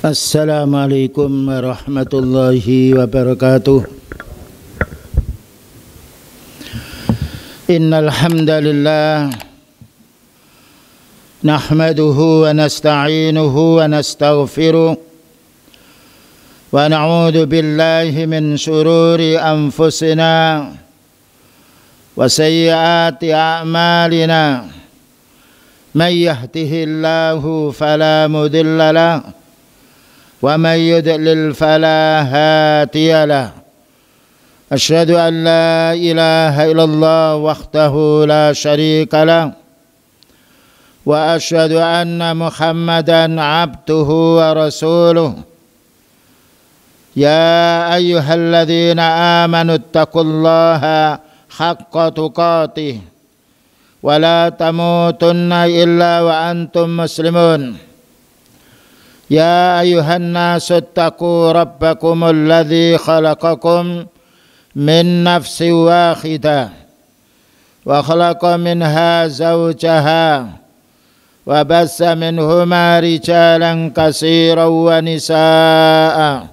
Assalamualaikum warahmatullahi wabarakatuh. Innal hamdalillah nahmaduhu wa nasta'inuhu wa nastaghfiruh wa na'udzu billahi min shururi anfusina wa sayyiati a'malina. Man yahdihillahu fala mudilla lahu wa man yudlil fala hadiya lahu. Asyhadu an la ilaha illallah wahdahu la syarika lahu wa asyhadu anna Muhammadan abduhu wa rasuluh. Ya ayyuhalladzina amanu taqullaha haqqa tuqatih wa la tamutunna illa wa antum muslimun. Ya ayuhan nasu attaqu rabbakumul ladzi khalaqakum min nafsin wahidah wa khalaqa minha zawjaha wa bassa minhuma rijalan katsiran wa nisaa'a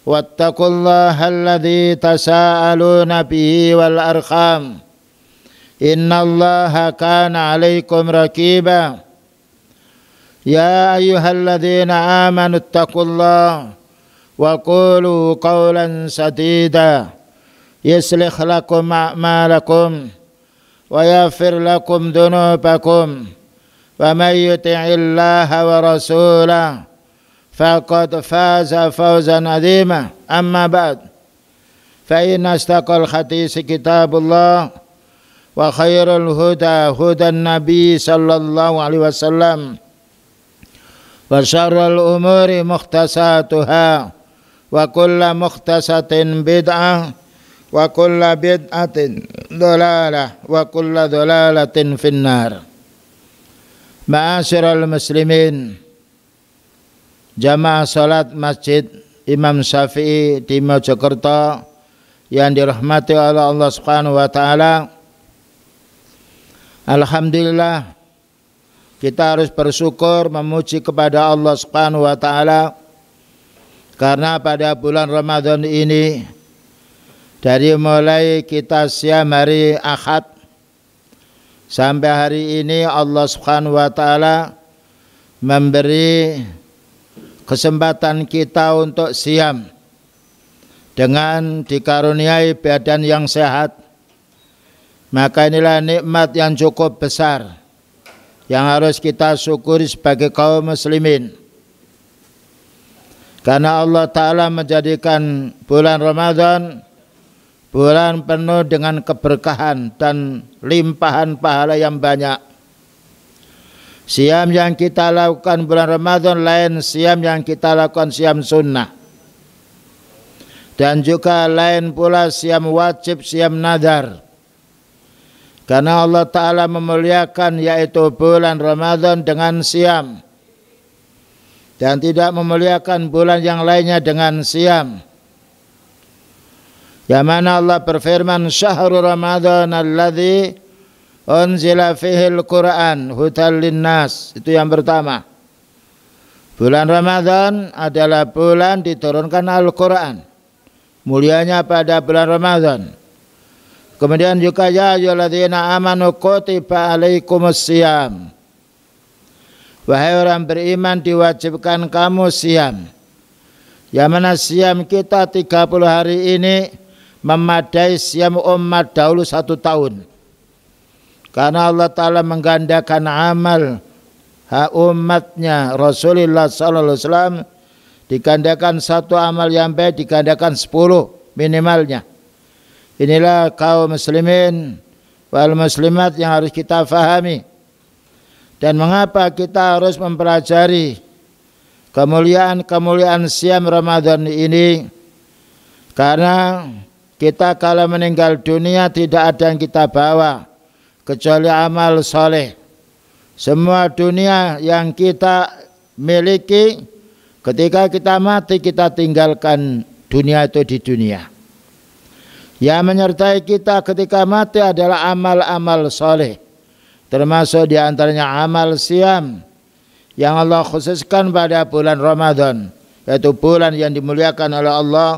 wattaqullaha alladzi tasaaluna bihi wal arham innallaha kana 'alaikum raqiba. Ya ayyuhalladzina amanu taqullaha wa qulu qawlan sadida yuslih lakum a'malakum wa yaghfir lakum dhunubakum wa may yuti'illaha wa rasulahu faqad faza fawzan 'azima. Amma ba'd, fa inna astaqal hadits kitabullah wa khairul huda hudan nabi sallallahu alaihi wasallam wa syarrul umuri mukhtasatuha wa kullu mukhtasatin bid'ah wa kullu bid'atin dhalalah wa kullu dhalalatin finnar. Ma'asyiral muslimin, jamaah salat Masjid Imam Syafi'i di Mojokerto yang dirahmati oleh Allah Subhanahu wa taala. Alhamdulillah, kita harus bersyukur memuji kepada Allah Subhanahu wa taala karena pada bulan Ramadan ini dari mulai kita siam hari Ahad sampai hari ini Allah Subhanahu wa taala memberi kesempatan kita untuk siam dengan dikaruniai badan yang sehat. Maka inilah nikmat yang cukup besar yang harus kita syukuri sebagai kaum muslimin. Karena Allah Ta'ala menjadikan bulan Ramadan bulan penuh dengan keberkahan dan limpahan pahala yang banyak. Siam yang kita lakukan bulan Ramadan lain siam yang kita lakukan siam sunnah. Dan juga lain pula siam wajib, siam nadar. Karena Allah Ta'ala memuliakan yaitu bulan Ramadan dengan siam dan tidak memuliakan bulan yang lainnya dengan siam. Yang mana Allah berfirman, Syahrul Ramadan alladzi unzila fihil Qur'an hudal linnas. Itu yang pertama. Bulan Ramadan adalah bulan diturunkan Al-Quran. Mulianya pada bulan Ramadan. Kemudian juga ya ayyuhalladzina amanu kutiba alaikumusiyam. Wahai orang beriman, diwajibkan kamu siam. Yang mana siam kita 30 hari ini memadai siam umat dahulu 1 tahun. Karena Allah Ta'ala menggandakan amal umatnya Rasulullah SAW, digandakan 1 amal yang baik digandakan 10 minimalnya. Inilah kaum muslimin wal muslimat yang harus kita fahami. Dan mengapa kita harus mempelajari kemuliaan-kemuliaan siam Ramadan ini? Karena kita kalau meninggal dunia tidak ada yang kita bawa kecuali amal soleh. Semua dunia yang kita miliki, ketika kita mati kita tinggalkan dunia itu di dunia. Yang menyertai kita ketika mati adalah amal-amal soleh, termasuk diantaranya amal siam yang Allah khususkan pada bulan Ramadan, yaitu bulan yang dimuliakan oleh Allah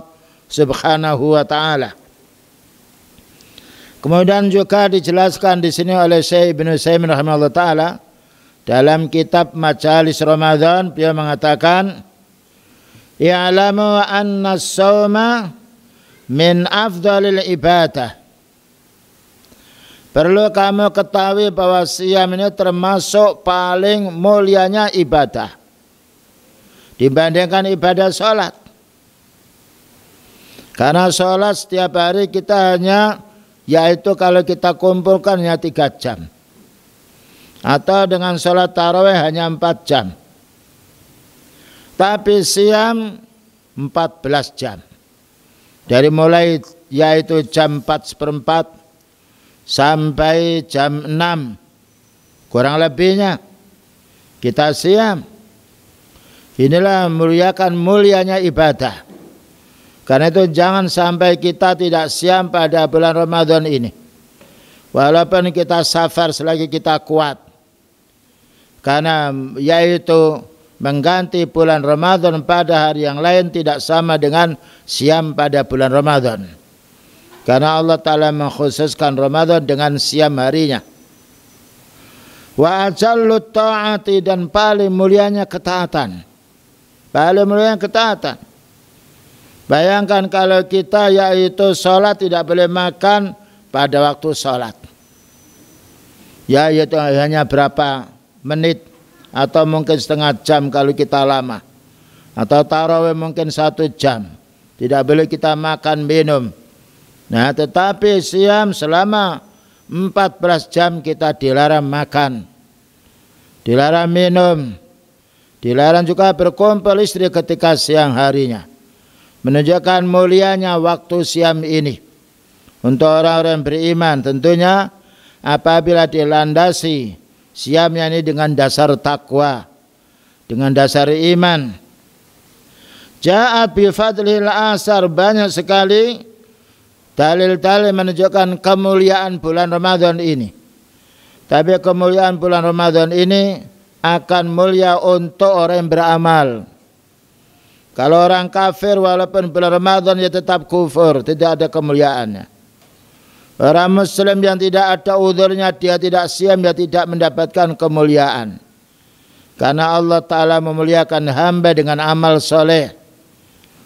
Subhanahu wa taala. Kemudian juga dijelaskan di sini oleh Syekh Ibnu Utsaimin rahimahullah taala dalam kitab Majalis Ramadan, beliau mengatakan, "I'lamu anna as-shauma min afdalil ibadah." Perlu kamu ketahui bahwa siam ini termasuk paling mulianya ibadah dibandingkan ibadah sholat. Karena sholat setiap hari kita hanya, yaitu kalau kita kumpulkan hanya 3 jam. Atau dengan sholat tarawih hanya 4 jam. Tapi siam 14 jam. Dari mulai yaitu jam 4:04 sampai jam 6 kurang lebihnya kita siam. Inilah mulianya ibadah. Karena itu jangan sampai kita tidak siam pada bulan Ramadan ini. Walaupun kita safar selagi kita kuat. Karena yaitu mengganti bulan Ramadan pada hari yang lain tidak sama dengan siam pada bulan Ramadan. Karena Allah Ta'ala mengkhususkan Ramadan dengan siam harinya. Wa ajallu ta'ati, dan paling mulianya ketaatan. Paling mulianya ketaatan. Bayangkan kalau kita yaitu sholat tidak boleh makan pada waktu sholat. Ya yaitu hanya berapa menit atau mungkin setengah jam kalau kita lama. Atau tarawih mungkin 1 jam. Tidak boleh kita makan minum. Nah, tetapi siam selama 14 jam kita dilarang makan, dilarang minum, dilarang juga berkumpul istri ketika siang harinya. Menunjukkan mulianya waktu siam ini. Untuk orang-orang beriman tentunya apabila dilandasi siamnya ini dengan dasar takwa, dengan dasar iman. Ja'a bi fadlil asar, banyak sekali dalil-dalil menunjukkan kemuliaan bulan Ramadan ini. Tapi kemuliaan bulan Ramadan ini akan mulia untuk orang yang beramal. Kalau orang kafir walaupun bulan Ramadan dia tetap kufur, tidak ada kemuliaannya. Orang muslim yang tidak ada udhurnya, dia tidak siam, dia tidak mendapatkan kemuliaan. Karena Allah Ta'ala memuliakan hamba dengan amal soleh.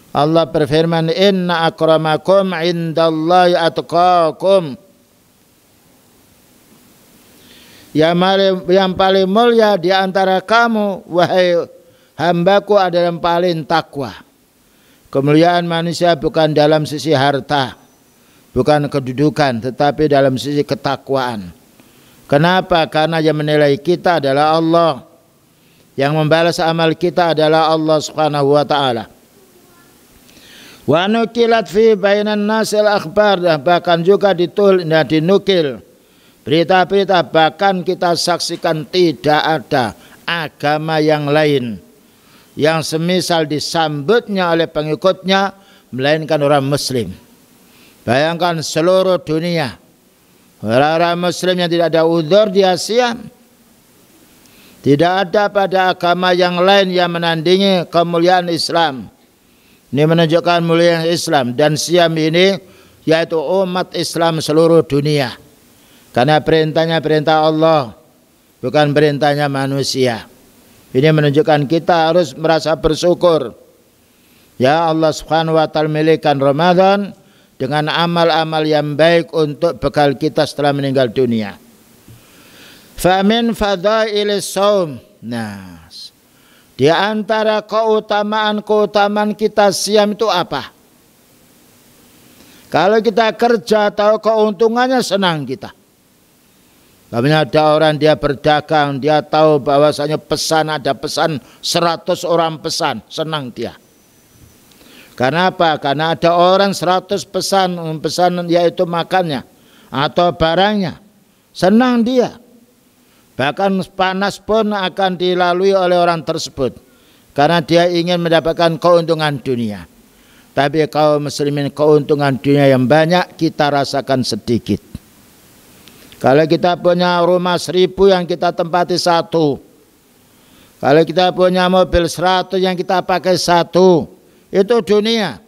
Allah berfirman, inna akramakum indallahi atqakum. Yang paling mulia di antara kamu, wahai hambaku, adalah yang paling takwa. Kemuliaan manusia bukan dalam sisi harta, bukan kedudukan, tetapi dalam sisi ketakwaan. Kenapa? Karena yang menilai kita adalah Allah. Yang membalas amal kita adalah Allah Subhanahu wa taala. Wa nukilat fi bainan nasil akhbar, bahkan juga dinukil berita-berita, bahkan kita saksikan tidak ada agama yang lain yang semisal disambutnya oleh pengikutnya melainkan orang muslim. Bayangkan seluruh dunia orang-orang muslim yang tidak ada udzur dia siam. Tidak ada pada agama yang lain yang menandingi kemuliaan Islam. Ini menunjukkan mulia Islam, dan siam ini yaitu umat Islam seluruh dunia. Karena perintahnya perintah Allah, bukan perintahnya manusia. Ini menunjukkan kita harus merasa bersyukur. Ya Allah Subhanahu wa taala memilihkan Ramadan dengan amal-amal yang baik untuk bekal kita setelah meninggal dunia. Famin fadailis shaum. Nah, di antara keutamaan kita siam itu apa? Kalau kita kerja tahu keuntungannya, senang kita. Namanya ada orang dia berdagang, dia tahu bahwasanya ada pesan 100 orang pesan, senang dia. Karena apa? Karena ada orang 100 pesan yaitu makannya atau barangnya. Senang dia. Bahkan panas pun akan dilalui oleh orang tersebut. Karena dia ingin mendapatkan keuntungan dunia. Tapi kaum muslimin keuntungan dunia yang banyak kita rasakan sedikit. Kalau kita punya rumah 1000 yang kita tempati 1. Kalau kita punya mobil 100 yang kita pakai 1, itu dunia.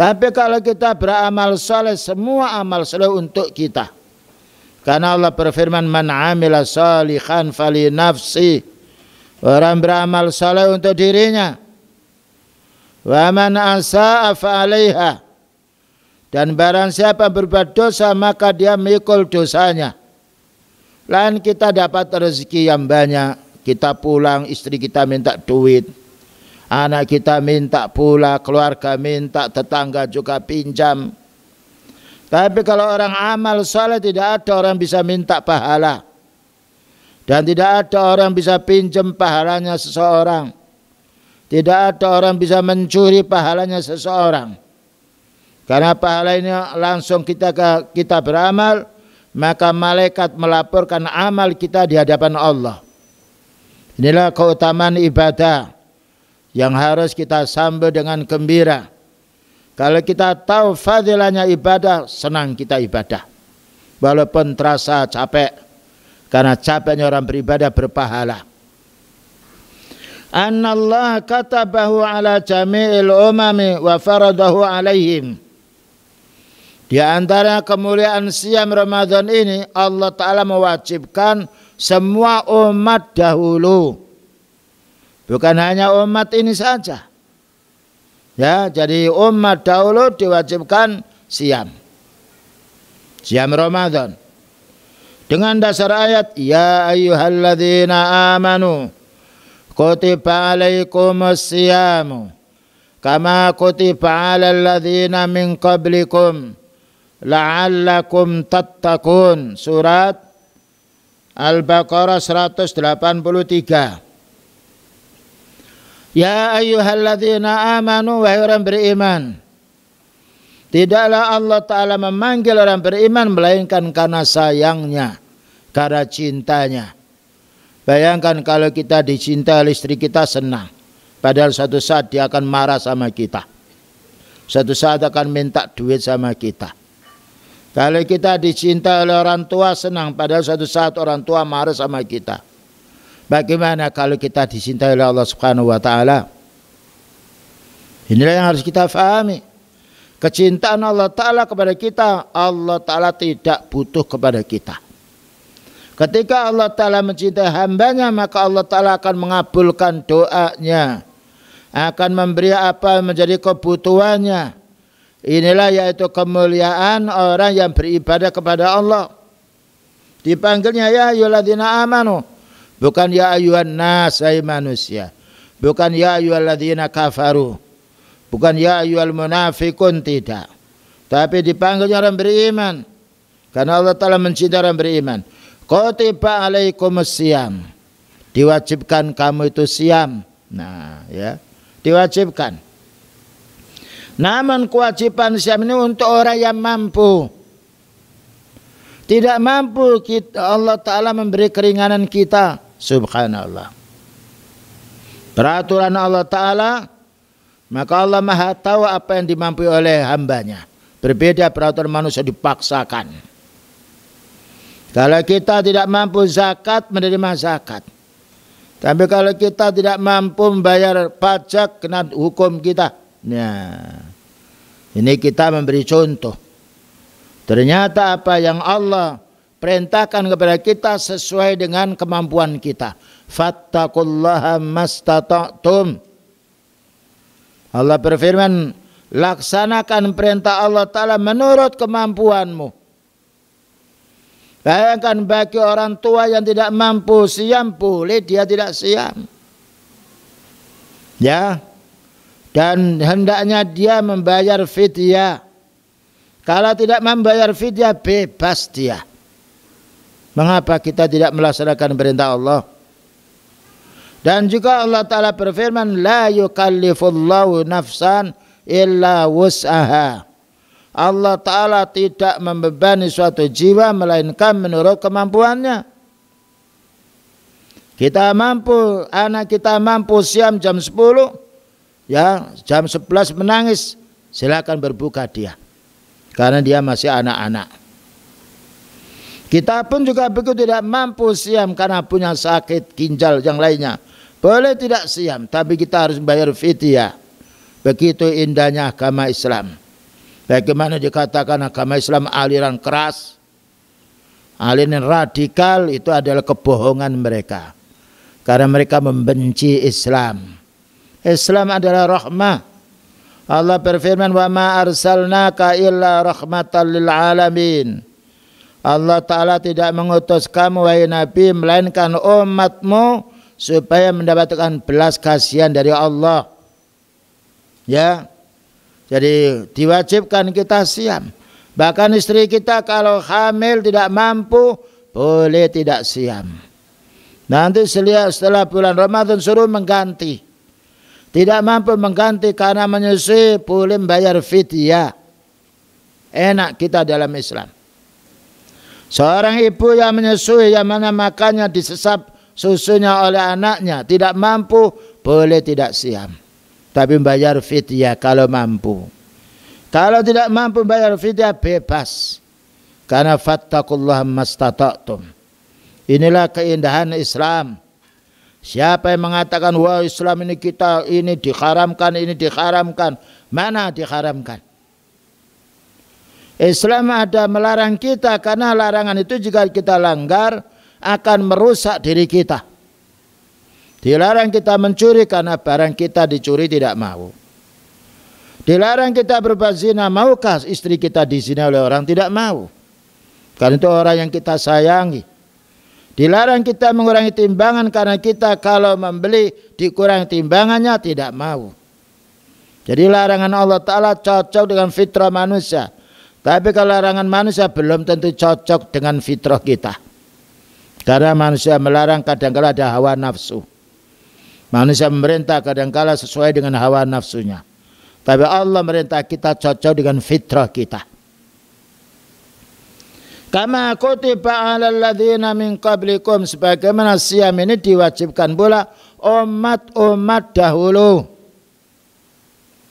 Tapi kalau kita beramal soleh, semua amal soleh untuk kita. Karena Allah berfirman, man amila sholihan fali nafsi. Orang beramal soleh untuk dirinya. Wa man asa'a fa alaiha. Dan barang siapa berbuat dosa, maka dia mikul dosanya. Lain kita dapat rezeki yang banyak, kita pulang, istri kita minta duit, anak kita minta pula, keluarga minta, tetangga juga pinjam. Tapi kalau orang amal saleh, tidak ada orang bisa minta pahala. Dan tidak ada orang bisa pinjam pahalanya seseorang. Tidak ada orang bisa mencuri pahalanya seseorang. Karena pahala ini langsung kita beramal, maka malaikat melaporkan amal kita di hadapan Allah. Inilah keutamaan ibadah yang harus kita sambut dengan gembira. Kalau kita tahu fadilahnya ibadah, senang kita ibadah. Walaupun terasa capek, karena capeknya orang beribadah berpahala. Anallah katabahu ala jami'il umami wa faradahu alaihim. Di antara kemuliaan siam Ramadan ini, Allah Ta'ala mewajibkan semua umat dahulu. Bukan hanya umat ini saja. Ya, jadi umat dahulu diwajibkan siam. Siam Ramadan. Dengan dasar ayat, ya ayyuhalladzina amanu kutiba alaikumus siyamu kama kutiba alal ladzina min qablikum la'allakum tattaqun. Surat Al-Baqarah 183. Ya ayyuhalladzina amanu, wahai orang beriman. Tidaklah Allah Ta'ala memanggil orang beriman melainkan karena sayangnya, karena cintanya. Bayangkan kalau kita dicintai oleh istri kita, senang. Padahal suatu saat dia akan marah sama kita. Suatu saat akan minta duit sama kita. Kalau kita dicintai oleh orang tua, senang. Padahal suatu saat orang tua marah sama kita. Bagaimana kalau kita dicintai oleh Allah Subhanahu wa Ta'ala? Inilah yang harus kita fahami. Kecintaan Allah Ta'ala kepada kita, Allah Ta'ala tidak butuh kepada kita. Ketika Allah Ta'ala mencintai hambanya, maka Allah Ta'ala akan mengabulkan doanya, akan memberi apa menjadi kebutuhannya. Inilah yaitu kemuliaan orang yang beribadah kepada Allah. Dipanggilnya ya ayyuhalladzina amanu, bukan ya ayyuhan nas, hai manusia. Bukan ya ayyuhalladzina kafaru, bukan ya ayyuhal munafikun, tidak. Tapi dipanggilnya orang beriman, karena Allah Ta'ala mencintai orang beriman. Kutiba alaikumus siyam, diwajibkan kamu itu siam. Nah, ya, diwajibkan. Namun kewajiban siam ini untuk orang yang mampu. Tidak mampu, Allah Ta'ala memberi keringanan kita. Subhanallah. Peraturan Allah Ta'ala, maka Allah Maha tahu apa yang dimampu oleh hambanya. Berbeda peraturan manusia dipaksakan. Kalau kita tidak mampu zakat, menerima zakat. Tapi kalau kita tidak mampu membayar pajak, kena hukum kita. Nah, ini kita memberi contoh. Ternyata apa yang Allah perintahkan kepada kita sesuai dengan kemampuan kita. Fattaqullaha mastata'tum. Allah berfirman, laksanakan perintah Allah Ta'ala menurut kemampuanmu. Bayangkan bagi orang tua yang tidak mampu siam, boleh dia tidak siam. Ya. Dan hendaknya dia membayar fidyah. Kalau tidak membayar fidyah, bebas dia. Mengapa kita tidak melaksanakan perintah Allah? Dan juga Allah Ta'ala berfirman, la yukallifullahu nafsan illa wus'aha. Allah Ta'ala tidak membebani suatu jiwa melainkan menurut kemampuannya. Kita mampu, anak kita mampu siam jam 10, ya jam 11 menangis, silakan berbuka dia, karena dia masih anak-anak. Kita pun juga begitu, tidak mampu siam karena punya sakit ginjal yang lainnya. Boleh tidak siam, tapi kita harus bayar fidyah. Begitu indahnya agama Islam. Bagaimana dikatakan agama Islam aliran keras, aliran radikal, itu adalah kebohongan mereka. Karena mereka membenci Islam. Islam adalah rahmah. Allah berfirman, wa ma arsalnaka illa rahmatan lil alamin. Allah Ta'ala tidak mengutus kamu wahai Nabi melainkan umatmu supaya mendapatkan belas kasihan dari Allah. Ya, jadi diwajibkan kita siam. Bahkan istri kita kalau hamil tidak mampu boleh tidak siam. Nanti setelah bulan Ramadan suruh mengganti. Tidak mampu mengganti karena menyusui boleh membayar fidyah. Enak kita dalam Islam. Seorang ibu yang menyusui, yang mana makannya disesap susunya oleh anaknya, tidak mampu, boleh tidak siam. Tapi bayar fidyah kalau mampu. Kalau tidak mampu bayar fidyah, bebas. Karena fattaqullaha mastata'tum. Inilah keindahan Islam. Siapa yang mengatakan, wah Islam ini kita ini diharamkan. Mana diharamkan? Islam ada melarang kita karena larangan itu jika kita langgar akan merusak diri kita. Dilarang kita mencuri karena barang kita dicuri tidak mau. Dilarang kita berbuat zina, maukah istri kita dizina oleh orang? Tidak mau. Karena itu orang yang kita sayangi. Dilarang kita mengurangi timbangan karena kita kalau membeli dikurangi timbangannya tidak mau. Jadi larangan Allah Ta'ala cocok dengan fitrah manusia. Tapi kalau larangan manusia belum tentu cocok dengan fitrah kita. Karena manusia melarang kadang-kala ada hawa nafsu. Manusia memerintah kadang-kala sesuai dengan hawa nafsunya. Tapi Allah merintah kita cocok dengan fitrah kita. Kama kutiba 'alal ladzina min qablikum, sebagaimana siam ini diwajibkan pula umat-umat dahulu.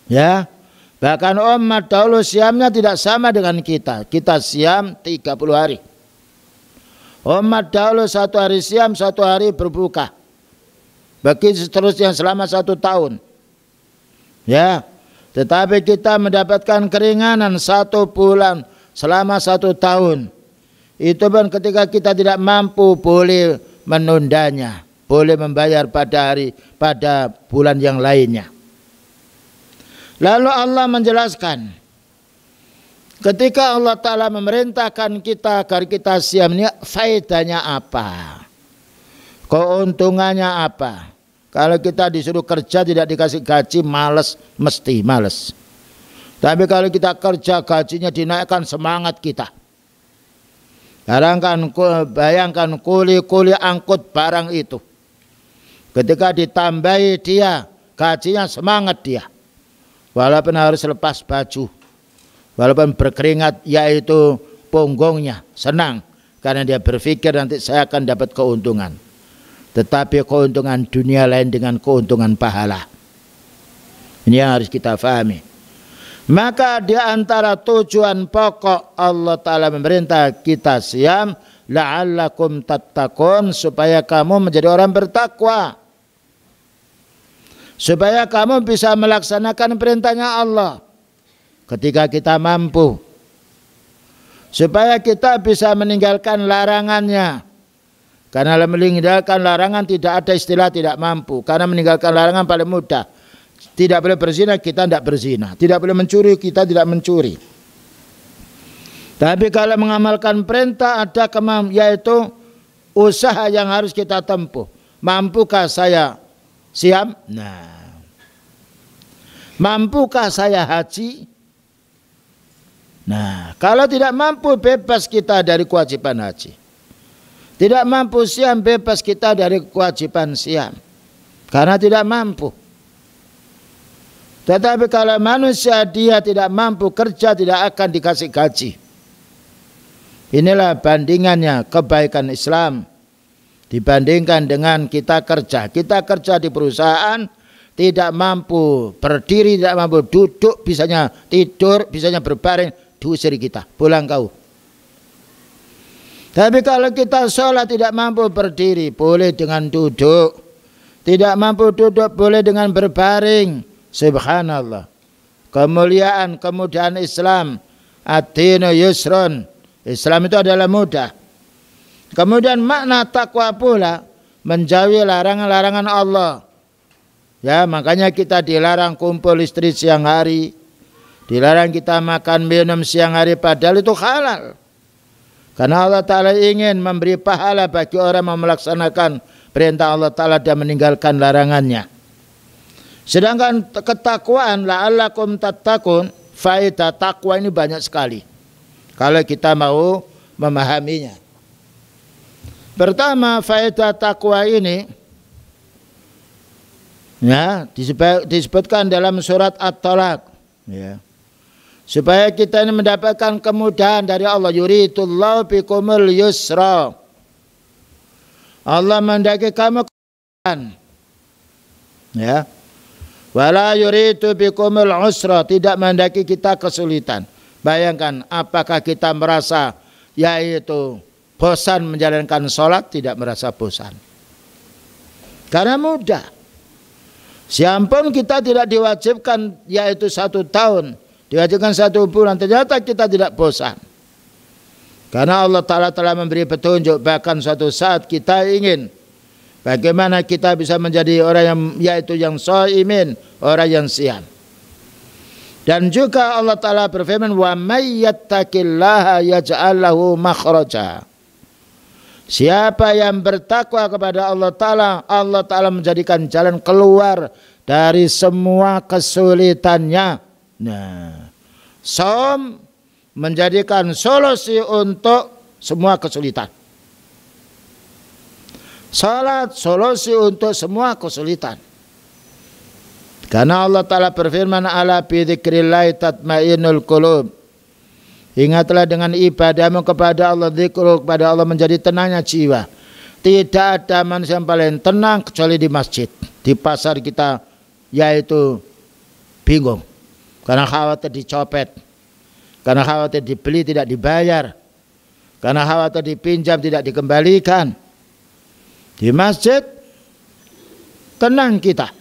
Ya. Bahkan umat dahulu siamnya tidak sama dengan kita. Kita siam 30 hari. Umat dahulu 1 hari siam, 1 hari berbuka. Begitu seterusnya selama 1 tahun. Ya, tetapi kita mendapatkan keringanan 1 bulan selama 1 tahun. Itu pun ketika kita tidak mampu boleh menundanya. Boleh membayar pada bulan yang lainnya. Lalu Allah menjelaskan, ketika Allah Ta'ala memerintahkan kita agar kita siam ini, faedahnya apa? Keuntungannya apa? Kalau kita disuruh kerja tidak dikasih gaji, males, mesti males. Tapi kalau kita kerja gajinya dinaikkan, semangat kita. Bayangkan kuli-kuli angkut barang itu. Ketika ditambahi dia, gajinya semangat dia. Walaupun harus lepas baju, walaupun berkeringat, yaitu punggungnya senang karena dia berpikir nanti saya akan dapat keuntungan. Tetapi keuntungan dunia lain dengan keuntungan pahala. Ini yang harus kita fahami. Maka di antara tujuan pokok Allah Ta'ala memerintah kita siam, la'allakum tattaqun, supaya kamu menjadi orang bertakwa. Supaya kamu bisa melaksanakan perintahnya Allah ketika kita mampu. Supaya kita bisa meninggalkan larangannya. Karena meninggalkan larangan tidak ada istilah tidak mampu. Karena meninggalkan larangan paling mudah. Tidak boleh berzina, kita tidak berzina. Tidak boleh mencuri, kita tidak mencuri. Tapi kalau mengamalkan perintah ada yaitu usaha yang harus kita tempuh. Mampukah saya siam? Nah, mampukah saya haji? Nah, kalau tidak mampu bebas kita dari kewajiban haji. Tidak mampu siam, bebas kita dari kewajiban siam. Karena tidak mampu. Tetapi kalau manusia dia tidak mampu kerja, tidak akan dikasih gaji. Inilah bandingannya kebaikan Islam dibandingkan dengan kita kerja. Kita kerja di perusahaan tidak mampu berdiri, tidak mampu duduk, bisanya tidur, bisanya berbaring, diusir kita, pulang kau. Tapi kalau kita sholat tidak mampu berdiri, boleh dengan duduk. Tidak mampu duduk, boleh dengan berbaring. Subhanallah. Kemudahan Islam. Ad-dinu yusrun. Islam itu adalah mudah. Kemudian makna takwa pula menjauhi larangan-larangan Allah. Ya, makanya kita dilarang kumpul istri siang hari. Dilarang kita makan minum siang hari, padahal itu halal. Karena Allah Ta'ala ingin memberi pahala bagi orang yang melaksanakan perintah Allah Ta'ala dan meninggalkan larangannya. Sedangkan ketakwaan, la'allakum tattaqun, faedah takwa ini banyak sekali kalau kita mau memahaminya. Pertama, faedah takwa ini ya disebutkan dalam surat At-Talaq, ya. Supaya kita ini mendapatkan kemudahan dari Allah. Yuridullahu bikumul yusra. Allah mendaki kamu kemudahan. Ya. Wala yuridu bikumul usra. Tidak mendaki kita kesulitan. Bayangkan apakah kita merasa yaitu bosan menjalankan sholat? Tidak merasa bosan. Karena mudah. Siapapun kita tidak diwajibkan yaitu 1 tahun. Diwajibkan 1 bulan, ternyata kita tidak bosan. Karena Allah Ta'ala telah memberi petunjuk, bahkan suatu saat kita ingin bagaimana kita bisa menjadi orang yang yaitu yang shaimin, orang yang siam. Dan juga Allah Ta'ala berfirman, wa may yattaqillaha yaj'al lahu makhraja. Siapa yang bertakwa kepada Allah Ta'ala menjadikan jalan keluar dari semua kesulitannya. Nah, saum menjadikan solusi untuk semua kesulitan. Salat solusi untuk semua kesulitan. Karena Allah Ta'ala berfirman, ala bi dzikrillah tatmainnul qulub. Ingatlah dengan ibadahmu kepada Allah, zikru kepada Allah menjadi tenangnya jiwa. Tidak ada manusia yang paling tenang kecuali di masjid. Di pasar kita yaitu bingung. Karena khawatir dicopet, karena khawatir dibeli tidak dibayar, karena khawatir dipinjam tidak dikembalikan. Di masjid tenang kita.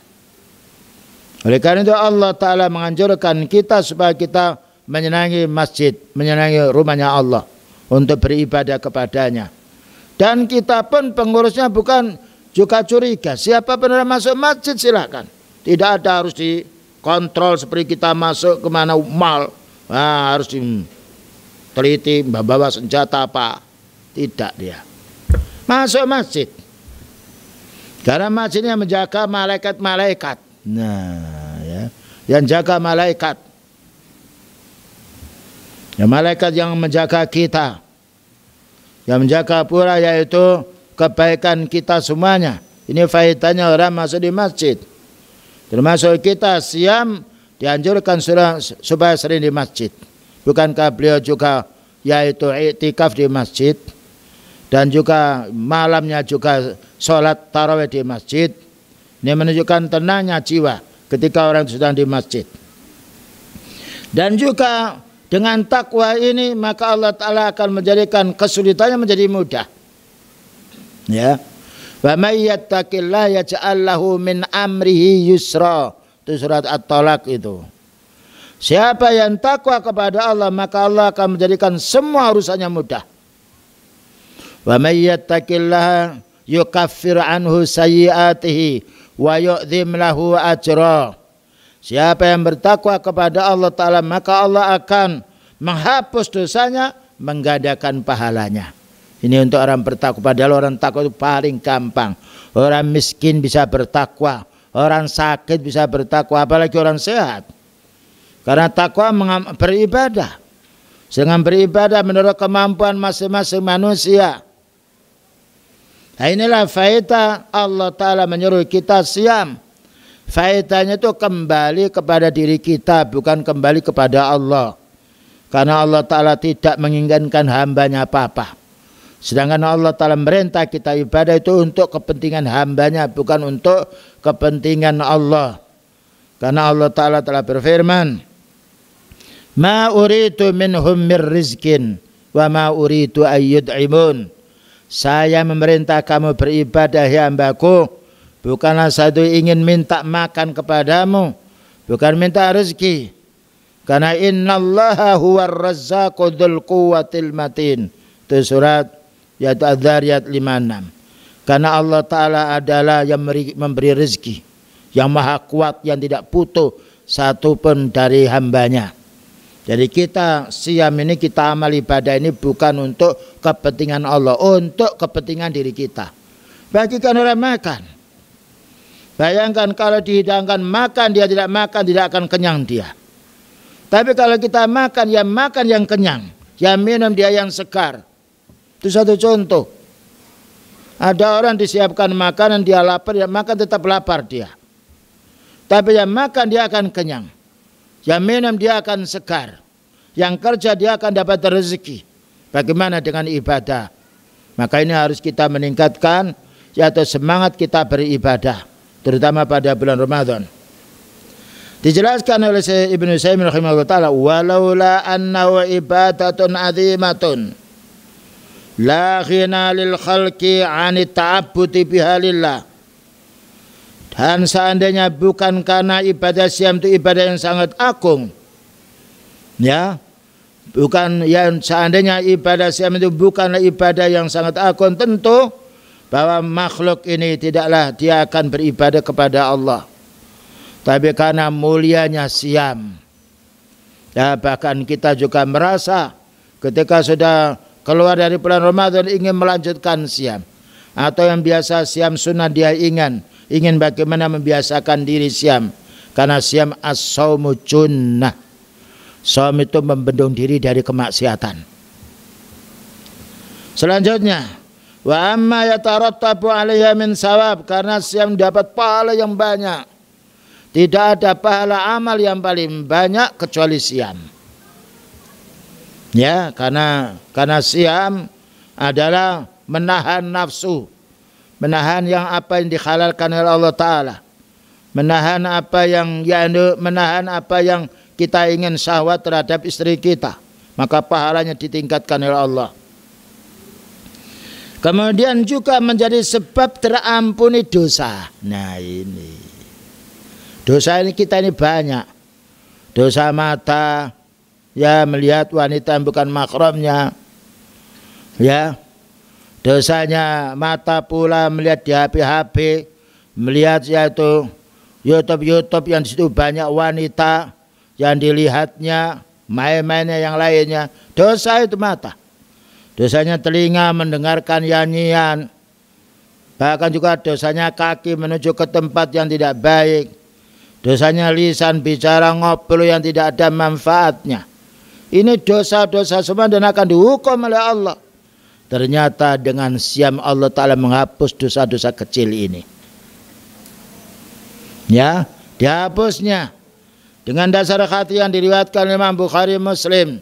Oleh karena itu Allah Ta'ala menganjurkan kita supaya kita menyenangi masjid, menyenangi rumahnya Allah untuk beribadah kepadanya. Dan kita pun pengurusnya bukan juga curiga. Siapa benar masuk masjid silakan. Tidak ada harus kontrol seperti kita masuk kemana mal, harus diteliti bawa senjata apa. Tidak dia. Masuk masjid. Karena masjidnya menjaga malaikat-malaikat. Nah, ya, yang jaga malaikat. Ya, malaikat yang menjaga kita. Yang menjaga pula yaitu kebaikan kita semuanya. Ini faedahnya orang masuk di masjid. Termasuk kita siam dianjurkan supaya sering di masjid. Bukankah beliau juga yaitu iktikaf di masjid dan juga malamnya juga sholat tarawih di masjid. Ini menunjukkan tenangnya jiwa ketika orang sedang di masjid. Dan juga dengan takwa ini maka Allah Ta'ala akan menjadikan kesulitannya menjadi mudah. Ya. Wa may yattaqillaha yaj'al lahu min amrihi yusra. Itu surat At-Talaq itu. Siapa yang takwa kepada Allah maka Allah akan menjadikan semua urusannya mudah. Wa may yattaqillaha yukaffir anhu sayyi'atihi wa yu'dhim lahu ajra. Siapa yang bertakwa kepada Allah Ta'ala maka Allah akan menghapus dosanya, menggandakan pahalanya. Ini untuk orang bertakwa. Padahal orang takwa itu paling gampang. Orang miskin bisa bertakwa, orang sakit bisa bertakwa, apalagi orang sehat. Karena takwa beribadah. Dengan beribadah menurut kemampuan masing-masing manusia. Nah, inilah faedah Allah Ta'ala menyuruh kita siam. Faedahnya itu kembali kepada diri kita, bukan kembali kepada Allah. Karena Allah Ta'ala tidak menginginkan hambanya apa-apa. Sedangkan Allah Ta'ala merintah kita ibadah itu untuk kepentingan hambanya, bukan untuk kepentingan Allah. Karena Allah Ta'ala telah berfirman, ma uridu minhum mir rizkin wa ma uridu ayyud'imun. Saya memerintah kamu beribadah ya hambaku, bukanlah satu ingin minta makan kepadamu, bukan minta rezeki. Karena innallaha huwar razzaqu dzul quwwatil matin. Itu surat yaitu Adz-Dzariyat 56. Karena Allah Ta'ala adalah yang memberi rezeki, yang maha kuat, yang tidak putus satupun dari hambanya. Jadi kita siam ini, kita amal ibadah ini bukan untuk kepentingan Allah, untuk kepentingan diri kita. Bagikan orang makan. Bayangkan kalau dihidangkan makan, dia tidak makan, tidak akan kenyang dia. Tapi kalau kita makan, ya makan yang kenyang, ya minum dia yang segar. Itu satu contoh. Ada orang disiapkan makanan, dia lapar, dia makan tetap lapar dia. Tapi yang makan dia akan kenyang, yang minum dia akan segar, yang kerja dia akan dapat rezeki. Bagaimana dengan ibadah? Maka ini harus kita meningkatkan, yaitu semangat kita beribadah, terutama pada bulan Ramadan. Dijelaskan oleh Ibnu Utsaimin rahimahullah taala, walaula annahu ibadatun azimatun la ghina lil khalqi 'anit ta'abbudi biha lillah. Dan seandainya bukan karena ibadah siam itu ibadah yang sangat agung, ya, bukan yang seandainya ibadah siam itu bukanlah ibadah yang sangat agung, tentu bahwa makhluk ini tidaklah dia akan beribadah kepada Allah. Tapi karena mulianya siam, ya, bahkan kita juga merasa ketika sudah keluar dari bulan Ramadan ingin melanjutkan siam, atau yang biasa siam sunnah dia ingin bagaimana membiasakan diri siam, karena siam as-saumu junnah. Saum itu membendung diri dari kemaksiatan. Selanjutnya, wa amma yatarattabu 'alaiha min sawab, karena siam dapat pahala yang banyak. Tidak ada pahala amal yang paling banyak kecuali siam. Ya, karena siam adalah menahan nafsu, menahan yang apa yang dihalalkan oleh Allah Ta'ala, menahan apa yang kita ingin syahwat terhadap istri kita, maka pahalanya ditingkatkan oleh Allah. Kemudian juga menjadi sebab terampuni dosa. Nah ini dosa ini kita ini banyak. Dosa mata, ya, melihat wanita yang bukan mahramnya, ya. Dosanya mata pula melihat di HP, melihat yaitu YouTube yang di situ banyak wanita yang dilihatnya, main-mainnya yang lainnya. Dosa itu mata. Dosanya telinga mendengarkan nyanyian. Bahkan juga dosanya kaki menuju ke tempat yang tidak baik. Dosanya lisan bicara ngobrol yang tidak ada manfaatnya. Ini dosa-dosa semua dan akan dihukum oleh Allah. Ternyata dengan siam Allah Ta'ala menghapus dosa-dosa kecil ini. Ya, dihapusnya dengan dasar hadis yang diriwayatkan Imam Bukhari Muslim.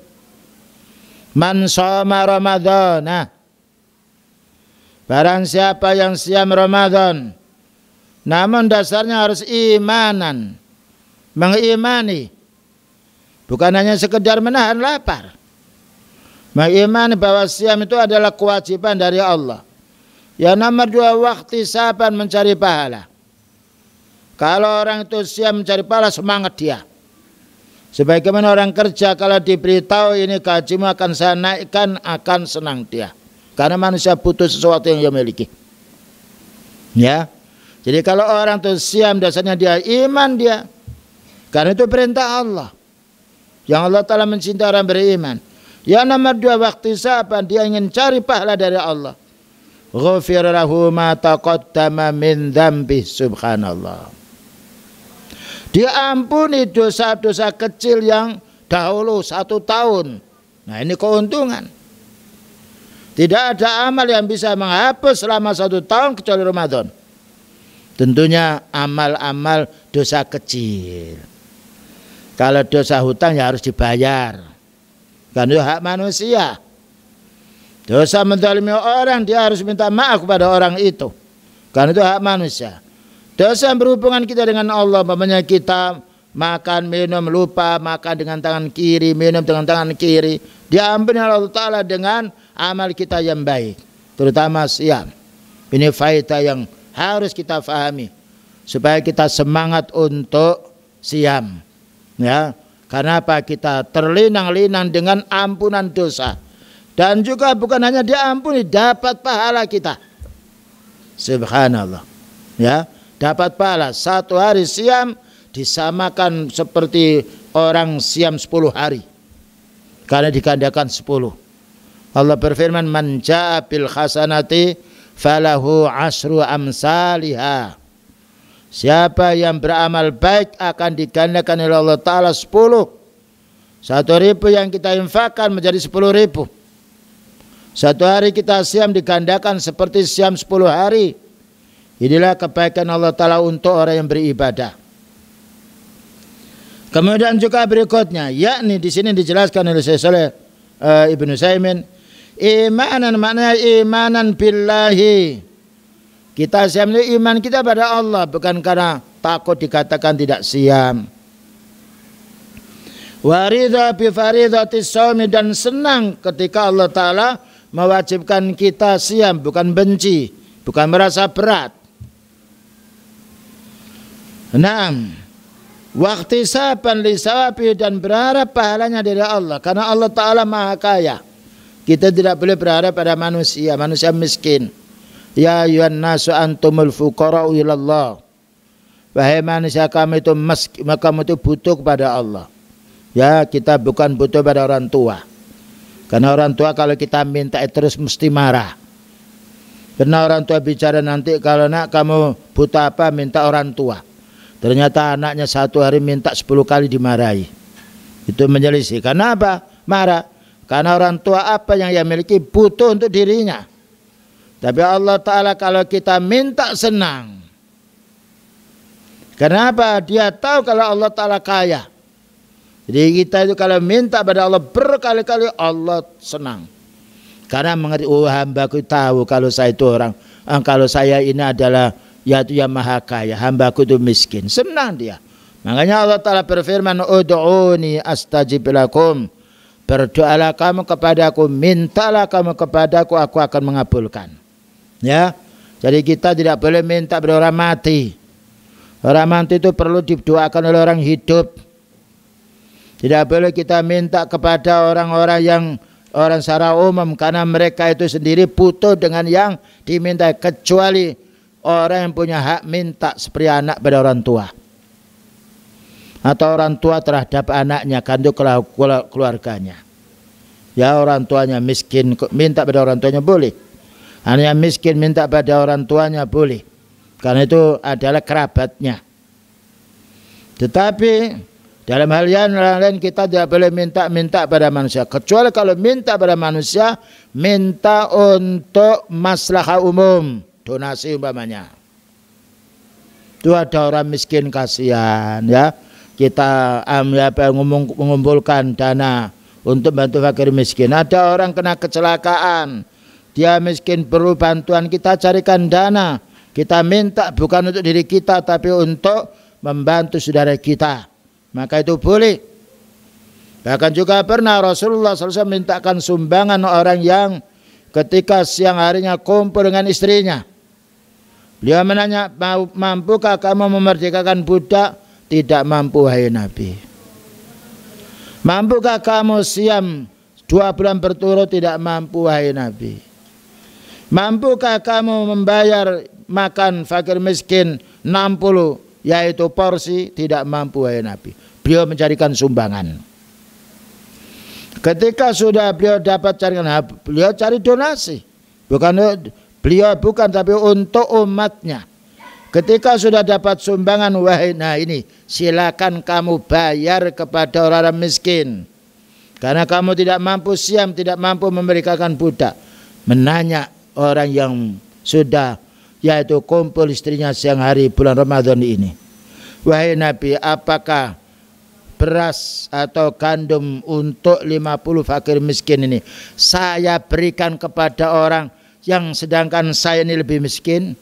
Man shoma Ramadhana, barang siapa yang siam Ramadan, namun dasarnya harus imanan, mengimani, bukan hanya sekedar menahan lapar. Mengimani bahwa siam itu adalah kewajiban dari Allah. Yang nomor dua, waktu saban mencari pahala. Kalau orang itu siam mencari pahala, semangat dia. Sebagaimana orang kerja kalau diberitahu ini gajimu akan saya naikkan, akan senang dia. Karena manusia butuh sesuatu yang dia miliki. Ya. Jadi kalau orang itu siam, dasarnya dia iman dia. Karena itu perintah Allah. Yang Allah Ta'ala mencintai orang beriman. Yang nomor dua, waktu saban dia ingin cari pahala dari Allah. Ghufir lahu ma taqaddama min dzambi, subhanallah. Diampuni dosa-dosa kecil yang dahulu 1 tahun. Nah ini keuntungan. Tidak ada amal yang bisa menghapus selama 1 tahun kecuali Ramadan. Tentunya amal-amal dosa kecil. Kalau dosa hutang ya harus dibayar. Kan itu hak manusia. Dosa menzalimi orang, dia harus minta maaf kepada orang itu. Kan itu hak manusia. Dosa yang berhubungan kita dengan Allah, umpamanya kita makan minum lupa, makan dengan tangan kiri, minum dengan tangan kiri, diampuni oleh Allah Ta'ala dengan amal kita yang baik, terutama siam. Ini faedah yang harus kita fahami supaya kita semangat untuk siam, ya. Karena apa? Kita terlinang-linang dengan ampunan dosa, dan juga bukan hanya diampuni, dapat pahala kita. Subhanallah, ya, dapat pahala. Satu hari siam disamakan seperti orang siam 10 hari, karena digandakan 10. Allah berfirman, man jaa bil hasanati falahu asru amsalihha. Siapa yang beramal baik akan digandakan oleh Allah Ta'ala 10. 1.000 yang kita infakkan menjadi 10.000. Satu hari kita siam digandakan seperti siam 10 hari. Inilah kebaikan Allah Ta'ala untuk orang yang beribadah. Kemudian juga berikutnya, yakni di sini dijelaskan oleh Syekh Shalih Ibnu Utsaimin, imanan maknanya imanan billahi. Kita siam ini iman kita pada Allah, bukan karena takut dikatakan tidak siam. Waridha bi faridhatis shaumi, dan senang ketika Allah Ta'ala mewajibkan kita siam, bukan benci, bukan merasa berat. Naam. Waktu saban li sawabi, dan berharap pahalanya dari Allah, karena Allah Ta'ala Maha Kaya. Kita tidak boleh berharap pada manusia, manusia miskin. Ya ayyuhan nasu antumul fuqara'u ilallah. Wahai manusia, kamu itu butuh kepada Allah. Ya, kita bukan butuh pada orang tua. Karena orang tua kalau kita minta terus mesti marah. Karena orang tua bicara nanti, kalau nak kamu butuh apa, minta orang tua. Ternyata anaknya satu hari minta 10 kali dimarahi. Itu menyelisih. Karena apa? Marah. Karena orang tua apa yang ia miliki butuh untuk dirinya. Tapi Allah Ta'ala kalau kita minta senang. Kenapa? Dia tahu kalau Allah Ta'ala kaya. Jadi kita itu kalau minta pada Allah berkali-kali, Allah senang. Karena mengerti, oh hambaku tahu kalau saya itu orang, kalau saya ini adalah yaitu yang Maha Kaya, hambaku itu miskin. Senang dia. Makanya Allah Ta'ala berfirman, ud'uni astajib lakum. Berdoalah kamu kepadaku, mintalah kamu kepadaku, aku akan mengabulkan. Ya, jadi kita tidak boleh minta pada orang mati. Orang mati itu perlu didoakan oleh orang hidup. Tidak boleh kita minta kepada orang-orang yang orang secara umum, karena mereka itu sendiri butuh dengan yang diminta, kecuali orang yang punya hak minta seperti anak pada orang tua, atau orang tua terhadap anaknya, kandu keluarganya. Ya, orang tuanya miskin, minta pada orang tuanya boleh. Anaknya miskin minta pada orang tuanya boleh, karena itu adalah kerabatnya. Tetapi dalam hal yang lain kita tidak boleh minta pada manusia, kecuali kalau minta pada manusia, minta untuk maslahah umum, donasi umpamanya. Itu ada orang miskin kasihan, ya, kita mengumpulkan dana untuk bantu fakir miskin. Ada orang kena kecelakaan, dia miskin perlu bantuan, kita carikan dana, kita minta bukan untuk diri kita tapi untuk membantu saudara kita, maka itu boleh. Bahkan juga pernah Rasulullah SAW mintakan sumbangan orang yang ketika siang harinya kumpul dengan istrinya. Beliau menanya, mampukah kamu memerdekakan budak? Tidak mampu, wahai Nabi. Mampukah kamu siam 2 bulan berturut? Tidak mampu, wahai Nabi. Mampukah kamu membayar makan fakir miskin 60 yaitu porsi? Tidak mampu, wahai Nabi. Beliau mencarikan sumbangan. Ketika sudah beliau dapat carikan, beliau cari donasi. Beliau bukan tapi untuk umatnya. Ketika sudah dapat sumbangan, wahai, nah ini silakan kamu bayar kepada orang miskin. Karena kamu tidak mampu siam, tidak mampu memberikan budak. Menanya orang yang sudah yaitu kumpul istrinya siang hari bulan Ramadan ini, wahai Nabi, apakah beras atau gandum untuk 50 fakir miskin ini saya berikan kepada orang yang sedangkan saya ini lebih miskin?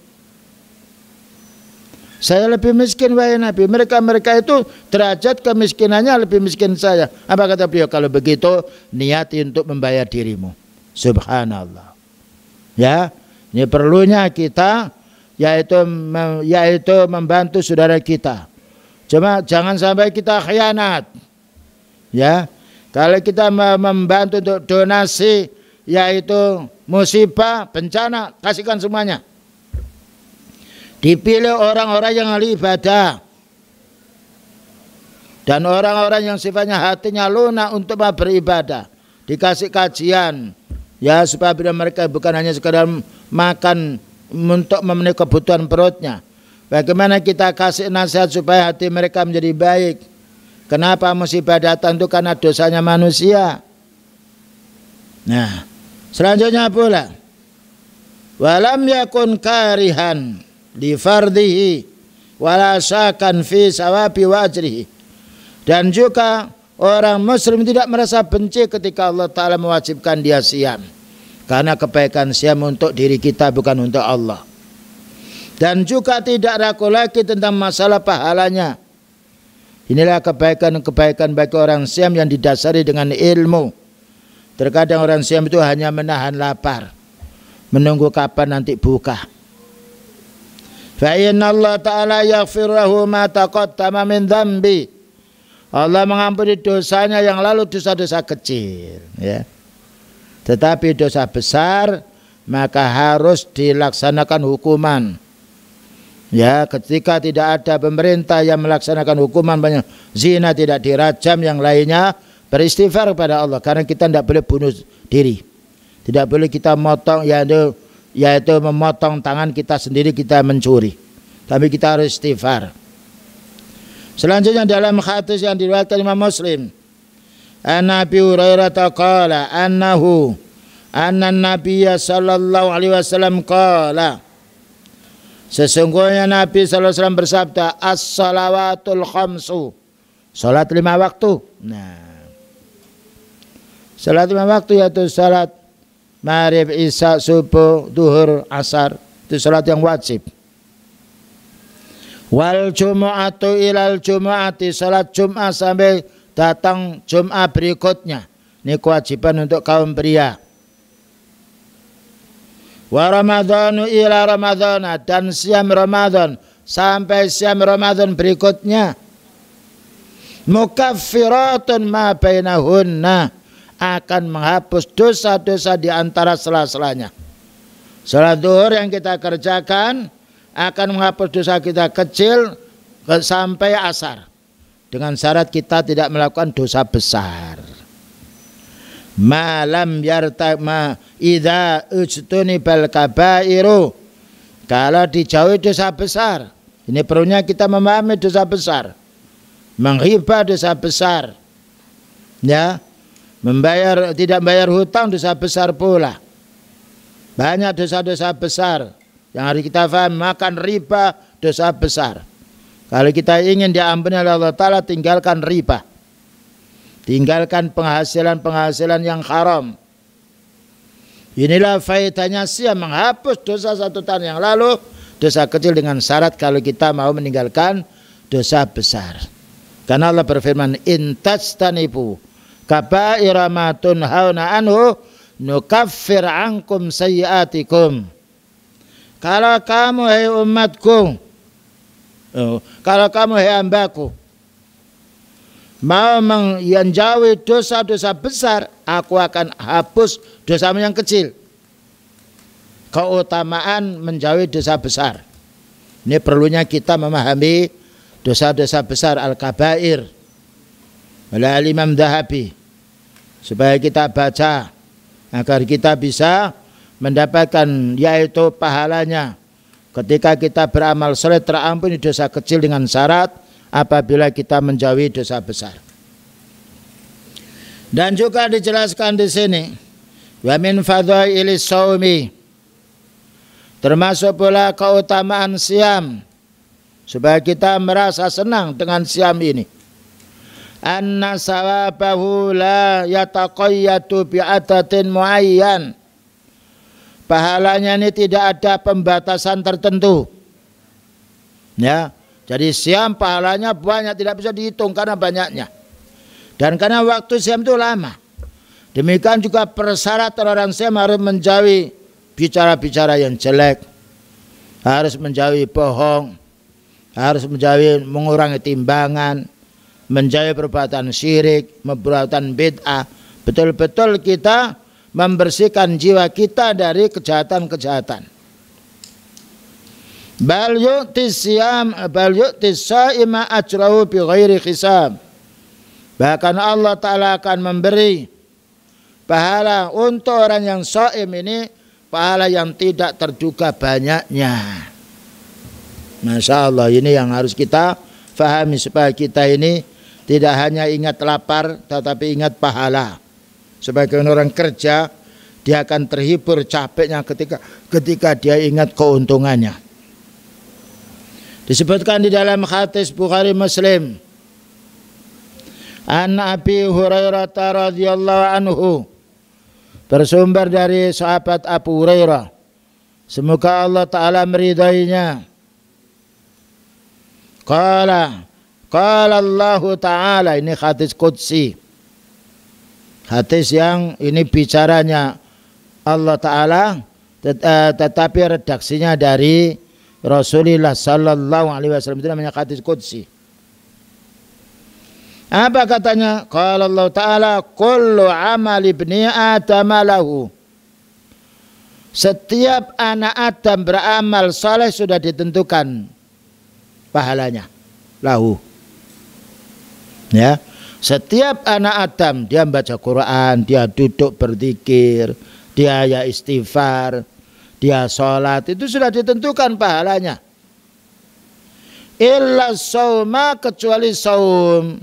Saya lebih miskin wahai Nabi. Mereka itu derajat kemiskinannya lebih miskin saya. Apa kata beliau? Kalau begitu niati untuk membayar dirimu. Subhanallah. Ya, ini perlunya kita yaitu membantu saudara kita. Cuma jangan sampai kita khianat. Ya. Kalau kita membantu untuk donasi yaitu musibah, bencana, kasihkan semuanya. Dipilih orang-orang yang ahli ibadah dan orang-orang yang sifatnya hatinya lunak untuk beribadah. Dikasih kajian ya supaya mereka bukan hanya sekadar makan untuk memenuhi kebutuhan perutnya. Bagaimana kita kasih nasihat supaya hati mereka menjadi baik. Kenapa musibah datang itu karena dosanya manusia. Nah, selanjutnya pula walam yakun karihan li fardhihi wala syakan fi sawabi wa ajrihi. Dan juga orang muslim tidak merasa benci ketika Allah Ta'ala mewajibkan dia siam, karena kebaikan siam untuk diri kita bukan untuk Allah. Dan juga tidak ragu lagi tentang masalah pahalanya. Inilah kebaikan-kebaikan bagi orang siam yang didasari dengan ilmu. Terkadang orang siam itu hanya menahan lapar, menunggu kapan nanti buka. Fa inna Allah Ta'ala yaghfir lahu ma taqaddama min dzambi. Allah mengampuni dosanya yang lalu, dosa-dosa kecil ya. Tetapi dosa besar maka harus dilaksanakan hukuman. Ya, ketika tidak ada pemerintah yang melaksanakan hukuman, banyak zina tidak dirajam, yang lainnya beristighfar kepada Allah, karena kita tidak boleh bunuh diri. Tidak boleh kita motong yaitu memotong tangan kita sendiri, kita mencuri. Tapi kita harus istighfar. Selanjutnya dalam hadis yang diriwayatkan Imam Muslim, An-Nabi Hurairah qala anna Nabiyya sallallahu alaihi wasallam qala, sesungguhnya Nabi sallallahu alaihi wasallam bersabda, as-salawatul khamsu, salat 5 waktu. Nah, salat 5 waktu yaitu salat maghrib, isya, subuh, duhur, asar, itu salat yang wajib. Wal jumu'atu ilal jumu'ati, salat Jum'ah sampai datang Jum'ah berikutnya. Ini kewajiban untuk kaum pria. Wa ramadhanu ila ramadhana, dan siam Ramadan sampai siam Ramadan berikutnya. Mukaffiratun ma bainahunna, akan menghapus dosa-dosa di antara sela-selanya. Salat zuhur yang kita kerjakan akan menghapus dosa kita kecil sampai asar, dengan syarat kita tidak melakukan dosa besar. Malam yartama idza ujtunibal kabairu, kalau dijauhi dosa besar. Ini perlunya kita memahami dosa besar. Menghibah dosa besar. Ya, tidak membayar hutang dosa besar pula. Banyak dosa-dosa besar yang harus kita paham. Makan riba dosa besar. Kalau kita ingin diampuni oleh Allah Ta'ala, tinggalkan riba. Tinggalkan penghasilan yang haram. Inilah faedahnya siam, menghapus dosa 1 tahun yang lalu, dosa kecil, dengan syarat kalau kita mau meninggalkan dosa besar. Karena Allah berfirman, in tajtanibu kaba'ira ma tunhauna anhu nukaffir ankum sayyiatikum. Kalau kamu hai umatku, kalau kamu hai hambaku, mau menjauhi dosa-dosa besar, aku akan hapus dosamu yang kecil. Keutamaan menjauhi dosa besar. Ini perlunya kita memahami dosa-dosa besar, al-kabair, oleh Imam Dhahabi, supaya kita baca agar kita bisa mendapatkan yaitu pahalanya ketika kita beramal saleh, terampuni dosa kecil dengan syarat apabila kita menjauhi dosa besar. Dan juga dijelaskan di sini, wa min fadhailis shaumi, termasuk pula keutamaan siam, supaya kita merasa senang dengan siam ini. Anna sawabahu la yataqayyadu bi'adatin muayyan, pahalanya ini tidak ada pembatasan tertentu. Ya, jadi siam pahalanya banyak, tidak bisa dihitung karena banyaknya. Dan karena waktu siam itu lama. Demikian juga persyaratan orang siam harus menjauhi bicara-bicara yang jelek, harus menjauhi bohong, harus menjauhi mengurangi timbangan, menjauhi perbuatan syirik, perbuatan bid'ah. Betul-betul kita membersihkan jiwa kita dari kejahatan-kejahatan. Bal yu'tis sha'ima ajrahu bi ghairi hisab. Bahkan Allah Ta'ala akan memberi pahala untuk orang yang shaim ini, pahala yang tidak terduga banyaknya. Masya Allah, ini yang harus kita fahami supaya kita ini tidak hanya ingat lapar tetapi ingat pahala. Sebagai orang kerja, dia akan terhibur capeknya ketika dia ingat keuntungannya. Disebutkan di dalam hadis Bukhari Muslim, an Abi Hurairah radhiyallahu anhu, bersumber dari sahabat Abu Hurairah, semoga Allah Ta'ala meridainya. Qala Allah Ta'ala, ini hadis qudsi, hadis yang ini bicaranya Allah Ta'ala, tetapi redaksinya dari Rasulullah Sallallahu Alaihi Wasallam, itu namanya hadis qudsi. Apa katanya? Qala Allah Ta'ala, kullu amal ibni Adam lahu. Setiap anak Adam beramal saleh sudah ditentukan pahalanya. Lahu. Ya, setiap anak Adam, dia membaca Quran, dia duduk berzikir, dia ya istighfar, dia sholat, itu sudah ditentukan pahalanya. Illa sauma, kecuali saum.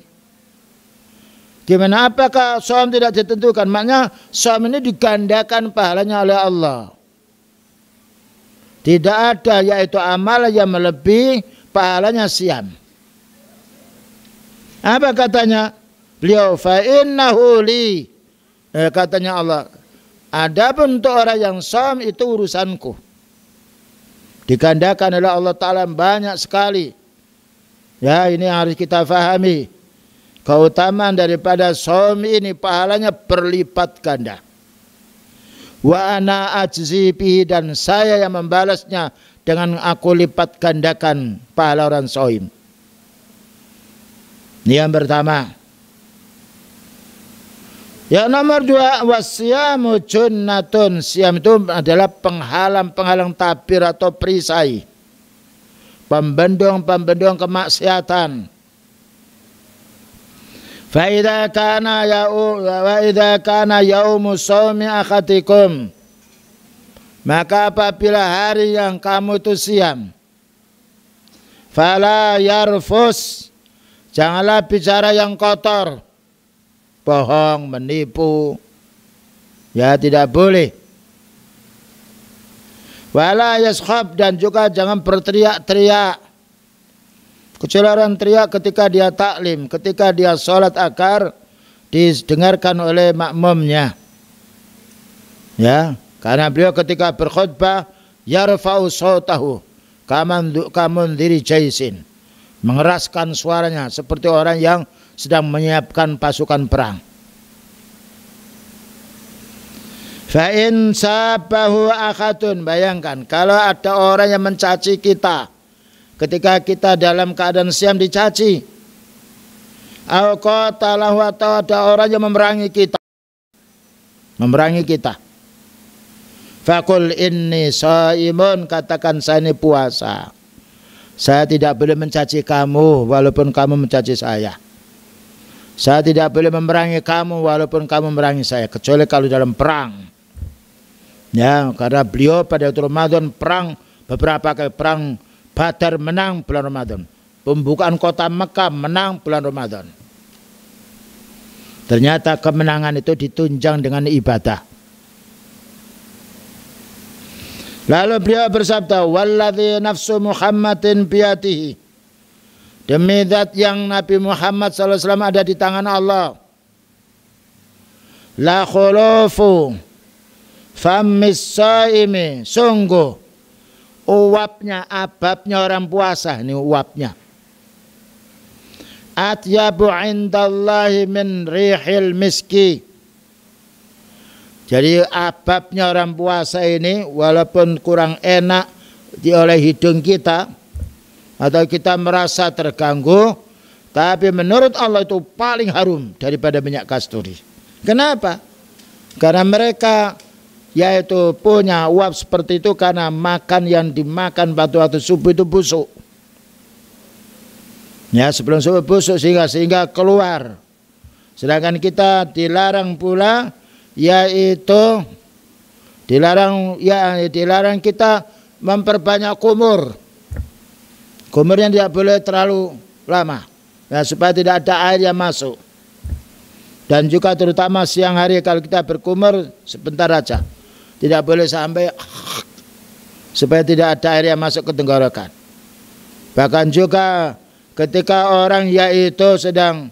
Gimana, apakah saum tidak ditentukan? Maknanya saum ini digandakan pahalanya oleh Allah. Tidak ada yaitu amal yang melebihi pahalanya siam. Apa katanya? Beliau fa innahu li. Katanya Allah, adapun untuk orang yang saum itu urusanku. Digandakan oleh Allah Ta'ala banyak sekali. Ya, ini harus kita fahami. Keutamaan daripada saum ini pahalanya berlipat ganda. Wa ana ajzi bihi, dan saya yang membalasnya dengan aku lipat gandakan pahala orang saum. Ini yang pertama. Yang nomor dua, wasyamu junnatun. Siam itu adalah penghalang tabir atau perisai, pembendung kemaksiatan. Fa idza kana yaumu shaumi akhatikum, maka apabila hari yang kamu itu siam, fala yarfus, janganlah bicara yang kotor, bohong, menipu, ya tidak boleh. Wala yaskhab, dan juga jangan berteriak-teriak. Kecuali orang teriak ketika dia taklim, ketika dia sholat agar didengarkan oleh makmumnya. Ya, karena beliau ketika berkhutbah yarfa'u sautahu kamundhiri jaisin, mengeraskan suaranya seperti orang yang sedang menyiapkan pasukan perang. Fa in sabahu akhadun, bayangkan kalau ada orang yang mencaci kita ketika kita dalam keadaan siam, dicaci. Au qatalahu, atau ada orang yang memerangi kita. Faqul inni shaimun, katakan saya ini puasa. Saya tidak boleh mencaci kamu walaupun kamu mencaci saya. Saya tidak boleh memerangi kamu walaupun kamu memerangi saya, kecuali kalau dalam perang. Ya, karena beliau pada waktu Ramadan perang, beberapa kali perang. Badar menang bulan Ramadan, pembukaan kota Mekah menang bulan Ramadan. Ternyata kemenangan itu ditunjang dengan ibadah. Lalu beliau bersabda, walladzi nafsu Muhammadin biyadihi, demi zat yang Nabi Muhammad SAW ada di tangan Allah, la khulufu fammis saimi, sungguh uapnya, ababnya orang puasa, ini uapnya. Atyabu indallahi min rihil miski. Jadi ababnya orang puasa ini walaupun kurang enak oleh hidung kita atau kita merasa terganggu, tapi menurut Allah itu paling harum daripada minyak kasturi. Kenapa? Karena mereka yaitu punya uap seperti itu karena makan yang dimakan pada waktu subuh itu busuk. Ya, sebelum subuh busuk sehingga keluar. Sedangkan kita dilarang pula yaitu dilarang kita memperbanyak kumur. Kumurnya tidak boleh terlalu lama. Ya, supaya tidak ada air yang masuk. Dan juga terutama siang hari kalau kita berkumur sebentar aja. Tidak boleh sampai supaya tidak ada air yang masuk ke tenggorokan. Bahkan juga ketika orang yaitu sedang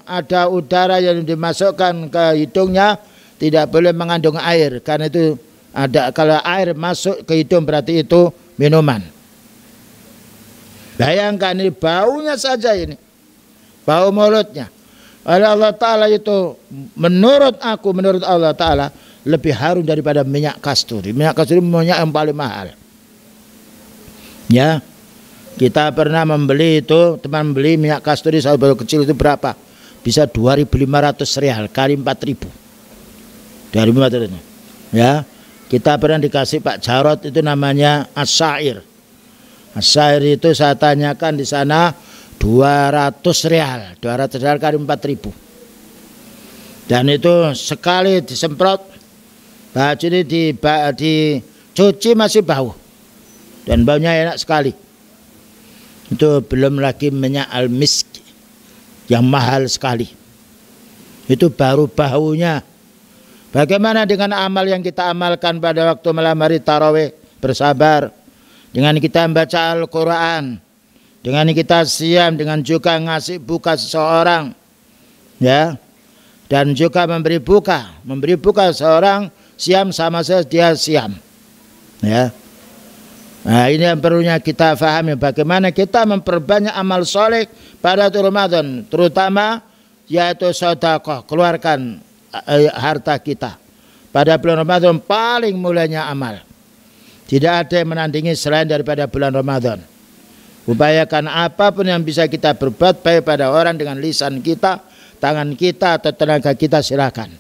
ada udara yang dimasukkan ke hidungnya tidak boleh mengandung air karena itu kalau air masuk ke hidung berarti itu minuman. Bayangkan ini baunya saja ini. Bau mulutnya. Oleh Allah Ta'ala itu menurut Allah Ta'ala lebih harum daripada minyak kasturi. Minyak kasturi minyak yang paling mahal. Ya, kita pernah membeli itu, teman beli minyak kasturi saat baru kecil itu berapa? Bisa 2.500 real kali 4.000. 2.500. Ya, kita pernah dikasih Pak Jarot itu namanya as-syair. As-syair itu saya tanyakan di sana 200 real kali 4.000. Dan itu sekali disemprot baju ini dicuci masih bau dan baunya enak sekali. Itu belum lagi minyak al-misk yang mahal sekali. Itu baru baunya. Bagaimana dengan amal yang kita amalkan pada waktu malam hari tarawih bersabar, dengan kita membaca Al-Quran, dengan kita siam, dengan juga ngasih buka seseorang, ya, dan juga memberi buka seorang siam sama saja dia siam, ya. Nah, ini yang perlunya kita fahami bagaimana kita memperbanyak amal soleh pada Ramadan, terutama yaitu sedekah, keluarkan harta kita. Pada bulan Ramadan paling mulanya amal. Tidak ada yang menandingi selain daripada bulan Ramadan. Upayakan apapun yang bisa kita berbuat baik pada orang dengan lisan kita, tangan kita atau tenaga kita silakan.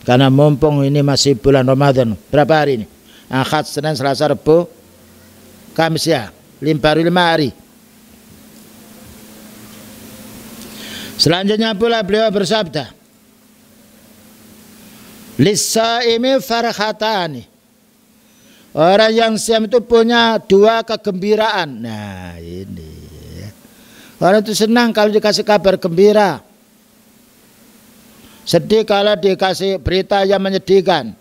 Karena mumpung ini masih bulan Ramadan. Berapa hari ini? Ahad, Senin, Selasa, Rabu, Kamis ya. Baru 5 hari. Selanjutnya pula beliau bersabda, Lis-saimi farhatani. Orang yang siam itu punya 2 kegembiraan. Nah ini. Orang itu senang kalau dikasih kabar gembira. Sedih kalau dikasih berita yang menyedihkan.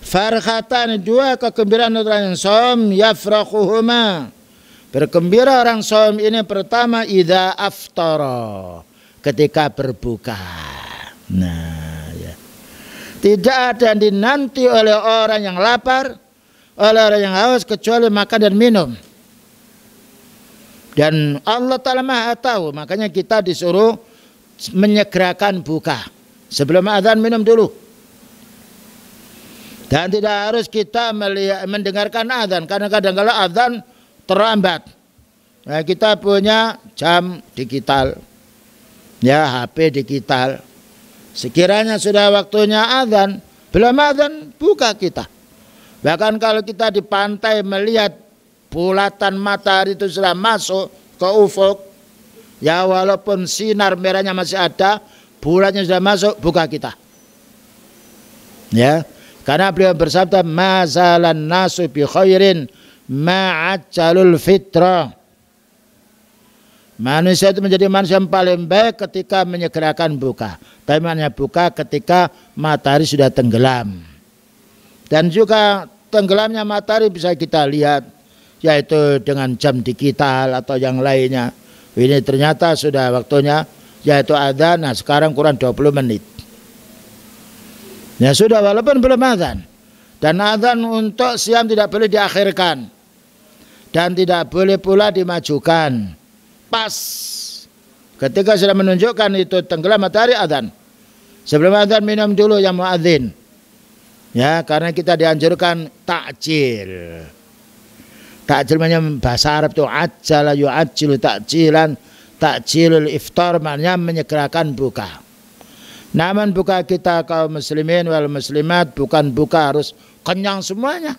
Farhatan 2 kegembiraan orang yang som yafrahuhuma. Bergembira orang som ini pertama idza aftara, ketika berbuka. Nah, ya. Tidak ada yang dinanti oleh orang yang lapar, oleh orang yang haus kecuali makan dan minum. Dan Allah Ta'ala Maha tahu, makanya kita disuruh menyegerakan buka. Sebelum azan minum dulu. Dan tidak harus kita mendengarkan azan, karena kadang-kadang azan terlambat. Nah, kita punya jam digital, ya HP digital. Sekiranya sudah waktunya azan, belum azan buka kita. Bahkan kalau kita di pantai melihat bulatan matahari itu sudah masuk ke ufuk, ya walaupun sinar merahnya masih ada, bulannya sudah masuk, buka kita. Ya, karena beliau bersabda, mazalan nasu bi khairin ma'ajjalul fitrah. Manusia itu menjadi manusia yang paling baik ketika menyegerakan buka. Tapi hanya buka ketika matahari sudah tenggelam. Dan juga tenggelamnya matahari bisa kita lihat, yaitu dengan jam digital atau yang lainnya. Ini ternyata sudah waktunya, yaitu adzan. Nah sekarang kurang 20 menit. Ya sudah, walaupun belum adzan, Dan adzan untuk siam tidak boleh diakhirkan dan tidak boleh pula dimajukan. Pas ketika sudah menunjukkan itu tenggelam matahari, adzan. Sebelum adzan minum dulu yang muadzin. Ya, karena kita dianjurkan takjil. Takjil maknanya bahasa Arab itu ajjala yu'ajjilu takjilan, takjilul iftar maknanya menyegerakan buka. Namun buka kita kaum muslimin wal muslimat bukan buka harus kenyang semuanya.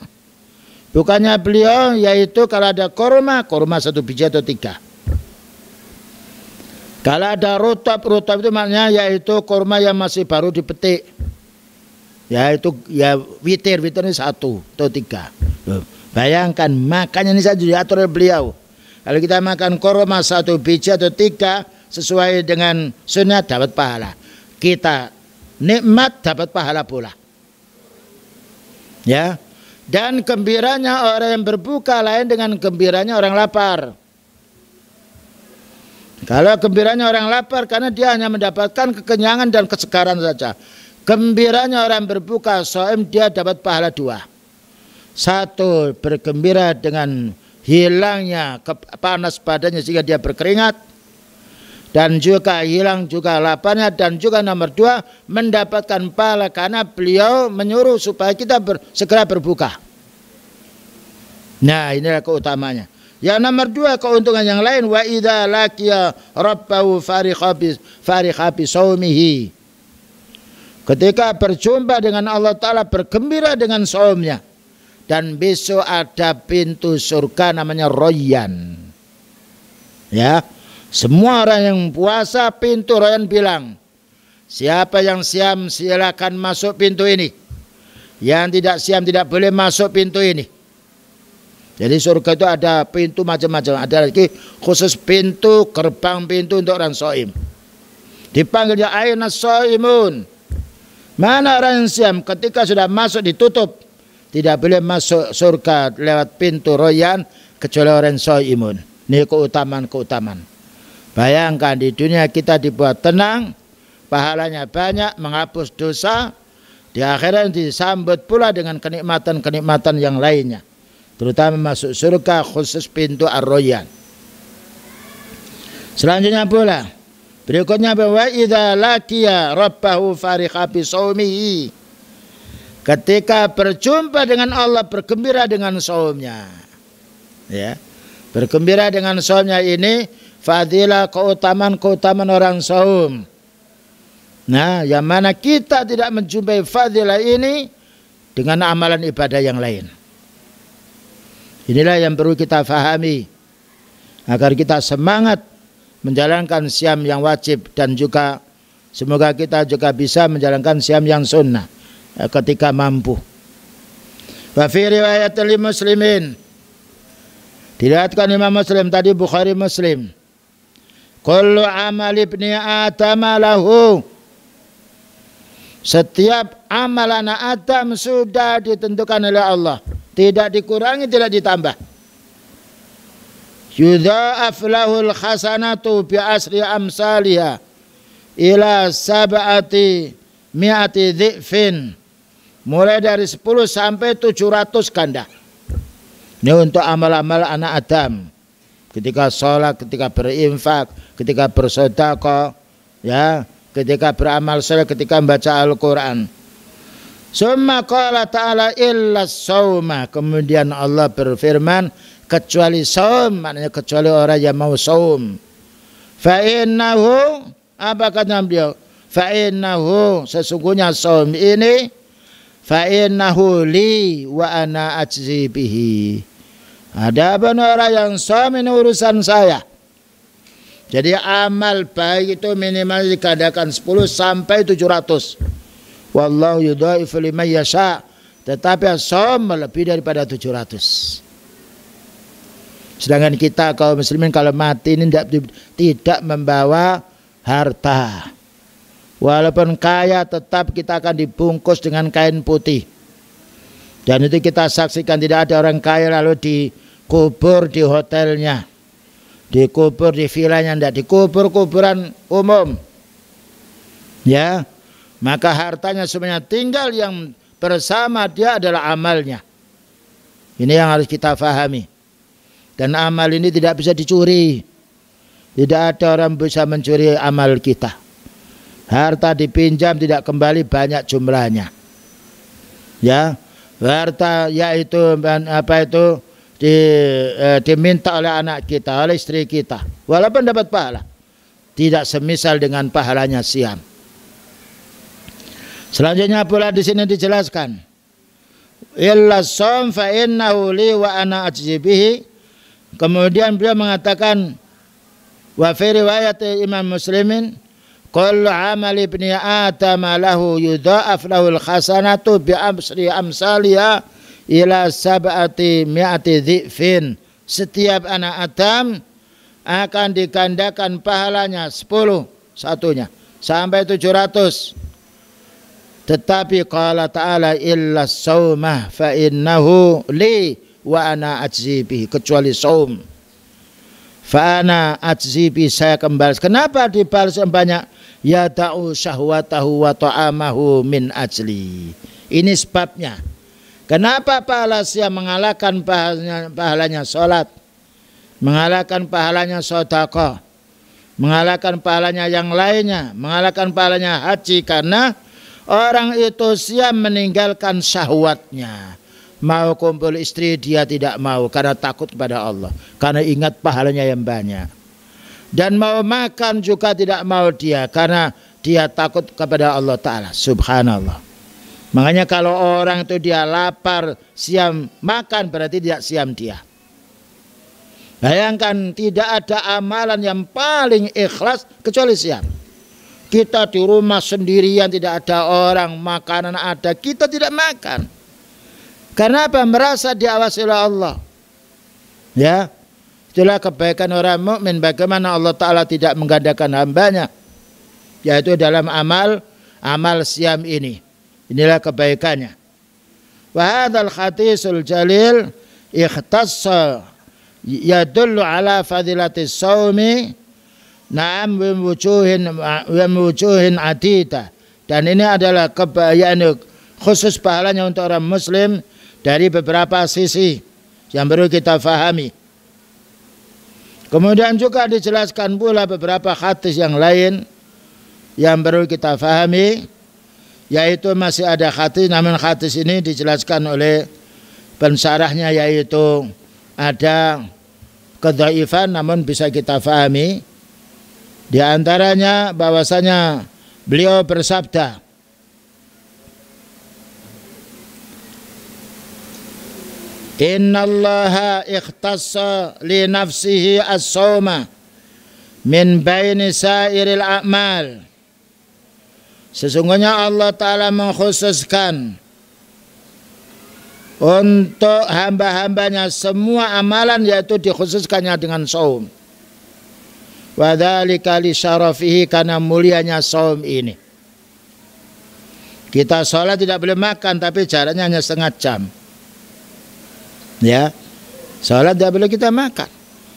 Bukannya beliau yaitu kalau ada kurma 1 biji atau 3. Kalau ada rutab itu maknanya yaitu kurma yang masih baru dipetik. Yaitu ya witir ini 1 atau 3. Bayangkan makanya ini saja diatur oleh beliau. Kalau kita makan kurma 1 biji atau 3 sesuai dengan sunnah dapat pahala. Kita nikmat dapat pahala pula. Ya. Dan gembiranya orang yang berbuka lain dengan gembiranya orang lapar. Kalau gembiranya orang lapar karena dia hanya mendapatkan kekenyangan dan kesegaran saja. Gembiranya orang berbuka shaim dia dapat pahala 2. 1 bergembira dengan hilangnya panas badannya sehingga dia berkeringat. Dan juga hilang juga laparnya, dan juga nomor 2 mendapatkan pahala karena beliau menyuruh supaya kita segera berbuka. Nah, inilah keutamanya. Yang nomor 2 keuntungan yang lain, wa idza laqiya rabbahu farikha bi saumihi. Ketika berjumpa dengan Allah Ta'ala bergembira dengan saumnya. Dan besok ada pintu surga namanya Royan. Ya. Semua orang yang puasa pintu Royan bilang, siapa yang siam silakan masuk pintu ini. Yang tidak siam tidak boleh masuk pintu ini. Jadi surga itu ada pintu macam-macam. Ada lagi khusus pintu, gerbang pintu untuk orang shaim. Dipanggilnya aina shaimun. Mana orang yang siam ketika sudah masuk ditutup. Tidak boleh masuk surga lewat pintu Royan kecuali orang shaimun. Ini keutamaan. Bayangkan di dunia kita dibuat tenang, pahalanya banyak, menghapus dosa, di akhirat disambut pula dengan kenikmatan-kenikmatan yang lainnya. Terutama masuk surga khusus pintu Ar-Royan. Selanjutnya pula, berikutnya bahwa idza laqiya rabbahu farikha bi saumihi. Ketika berjumpa dengan Allah bergembira dengan saumnya. Ya. Bergembira dengan saumnya ini fadilah keutamaan orang saum. Nah, yang mana kita tidak menjumpai fadilah ini dengan amalan ibadah yang lain. Inilah yang perlu kita fahami agar kita semangat menjalankan siam yang wajib dan juga semoga kita juga bisa menjalankan siam yang sunnah ketika mampu. Wa fi riwayat muslimin, diriwayatkan Imam Muslim tadi, Bukhari Muslim, kullu amal ibni Adam lahu, setiap amal anak Adam sudah ditentukan oleh Allah, tidak dikurangi, tidak ditambah. Yudha'af lahul hasanatu bi asri amsalihha ila sab'ati mi'ati dhi'fin, mulai dari 10 sampai 700 ganda. Ini untuk amal-amal anak Adam. Ketika sholat, ketika berinfak, ketika bersedekah, ya, ketika beramal saleh, ketika membaca Al-Quran. Summa qala ta'ala illa sauma. Kemudian Allah berfirman, kecuali saum, maknanya kecuali orang yang mau saum. Fa innahu, apa kata beliau? Fa innahu, sesungguhnya saum ini, fa innahu li wa ana ajzi bihi. Ada orang yang saum ini urusan saya. Jadi amal baik itu minimal dikadakan 10 sampai 700. Wallahu yudhaifu liman yasha. Tetapi saum lebih daripada 700. Sedangkan kita kaum muslimin kalau mati ini tidak membawa harta. Walaupun kaya tetap kita akan dibungkus dengan kain putih. Dan itu kita saksikan, tidak ada orang kaya lalu dikubur di hotelnya, dikubur di vilanya, tidak, dikubur kuburan umum. Ya, maka hartanya semuanya tinggal yang bersama dia adalah amalnya. Ini yang harus kita fahami. Dan amal ini tidak bisa dicuri. Tidak ada orang bisa mencuri amal kita. Harta dipinjam tidak kembali banyak jumlahnya. Ya, harta yaitu diminta oleh anak kita, oleh istri kita, walaupun dapat pahala, tidak semisal dengan pahalanya siam. Selanjutnya pula di sini dijelaskan, illa shaum fa innahu li wa ana ajzi bihi. Kemudian beliau mengatakan, wa fi riwayat Imam Muslimin, kullu amali ibni Adam lahu yudha'af lahul hasanatu bi amsri amsaliha ila sab'ati mi'ati dhifin. Setiap anak Adam akan digandakan pahalanya 10 satunya sampai 700. Tetapi qala ta'ala illa shaumah fa innahu li wa ana ajzi bihi, kecuali saum. Fa ana ajzi bihi, saya kembali. Kenapa dibalas banyak? Ya ta'u syahwatahu wa ta'amahu min ajli. Ini sebabnya. Kenapa pahala siam mengalahkan pahalanya sholat, mengalahkan pahalanya sedekah, mengalahkan pahalanya yang lainnya, mengalahkan pahalanya haji? Karena orang itu siam meninggalkan syahwatnya. Mau kumpul istri dia tidak mau karena takut kepada Allah, karena ingat pahalanya yang banyak. Dan mau makan juga tidak mau dia karena dia takut kepada Allah Ta'ala. Subhanallah. Makanya kalau orang itu dia lapar siam makan, berarti tidak siam dia. Bayangkan, tidak ada amalan yang paling ikhlas kecuali siam. Kita di rumah sendirian, tidak ada orang, makanan ada, kita tidak makan. Karena apa? Merasa diawasi oleh Allah. Ya, itulah kebaikan orang mukmin. Bagaimana Allah Ta'ala tidak menggandakan hambanya, yaitu dalam amal siam ini. Inilah kebaikannya. Wa hadzal hadisul jalil ikhtassa yadullu ala fadilatis shaumi na'am wa wujuhin adida. Dan ini adalah kebaikan khusus pahalanya untuk orang muslim dari beberapa sisi yang perlu kita fahami. Kemudian juga dijelaskan pula beberapa hadis yang lain yang perlu kita fahami, yaitu masih ada hadis, namun hadis ini dijelaskan oleh pensyarahnya, yaitu ada kedhaifan namun bisa kita fahami. Di antaranya bahwasanya beliau bersabda, innallaha ikhtassa li nafsihi as-sawma min baini sairil a'mal. Sesungguhnya Allah Ta'ala mengkhususkan untuk hamba-hambanya semua amalan, yaitu dikhususkannya dengan saum. Wa dzalika li syarafihi, karena mulianya saum ini. Kita sholat tidak boleh makan, tapi jaraknya hanya setengah jam. Ya, sholat tidak boleh kita makan,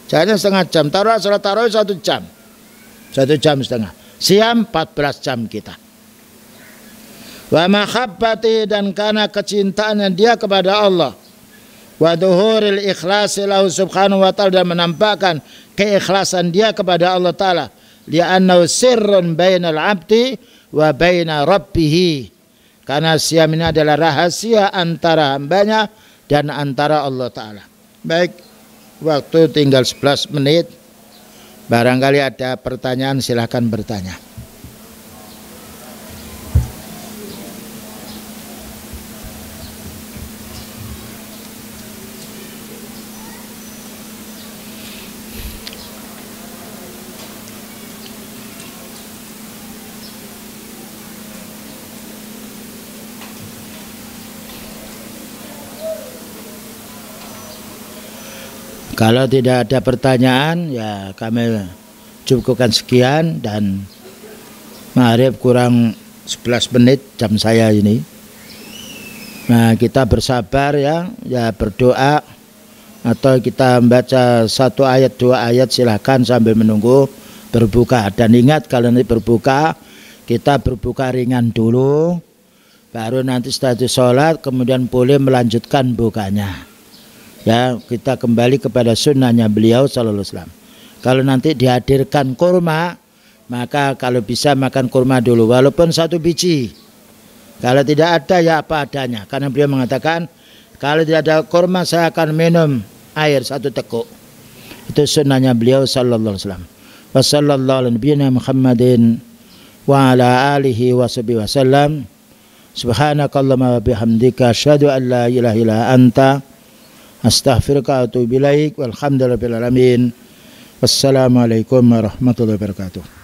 jaraknya setengah jam. Taruh sholat tarawih 1 jam, 1 jam setengah. Siam 14 jam kita. Wa mahabbati, dan karena kecintaannya dia kepada Allah. Wa dhuhuril ikhlasi lahu subhanahu wa ta'ala, dan menampakkan keikhlasan dia kepada Allah Ta'ala. Li'annahu sirrun bainal abdi wa baina rabbih. Karena siam ini adalah rahasia antara hambanya dan antara Allah Ta'ala. Baik, waktu tinggal 11 menit. Barangkali ada pertanyaan, silahkan bertanya. Kalau tidak ada pertanyaan, ya kami cukupkan sekian, dan maghrib kurang 11 menit jam saya ini. Nah, kita bersabar ya berdoa, atau kita membaca 1 ayat 2 ayat, silahkan sambil menunggu berbuka. Dan ingat, kalau nanti berbuka, kita berbuka ringan dulu, baru nanti setelah itu sholat kemudian boleh melanjutkan bukanya. Ya, kita kembali kepada sunnahnya beliau sallallahu alaihi wasallam. Kalau nanti dihadirkan kurma, maka kalau bisa makan kurma dulu walaupun 1 biji. Kalau tidak ada ya apa adanya, karena beliau mengatakan kalau tidak ada kurma saya akan minum air 1 teguk. Itu sunnahnya beliau sallallahu alaihi wasallam. Wa sallallahu ala nabiyyina Muhammadin wa ala alihi wa sahbihi wasallam. Subhanakallahumma wa bihamdika asyhadu an la ilaha illa anta astaghfiruka wa atubu ilaik. Walhamdulillahirabbil alamin. Wassalamualaikum warahmatullahi wabarakatuh.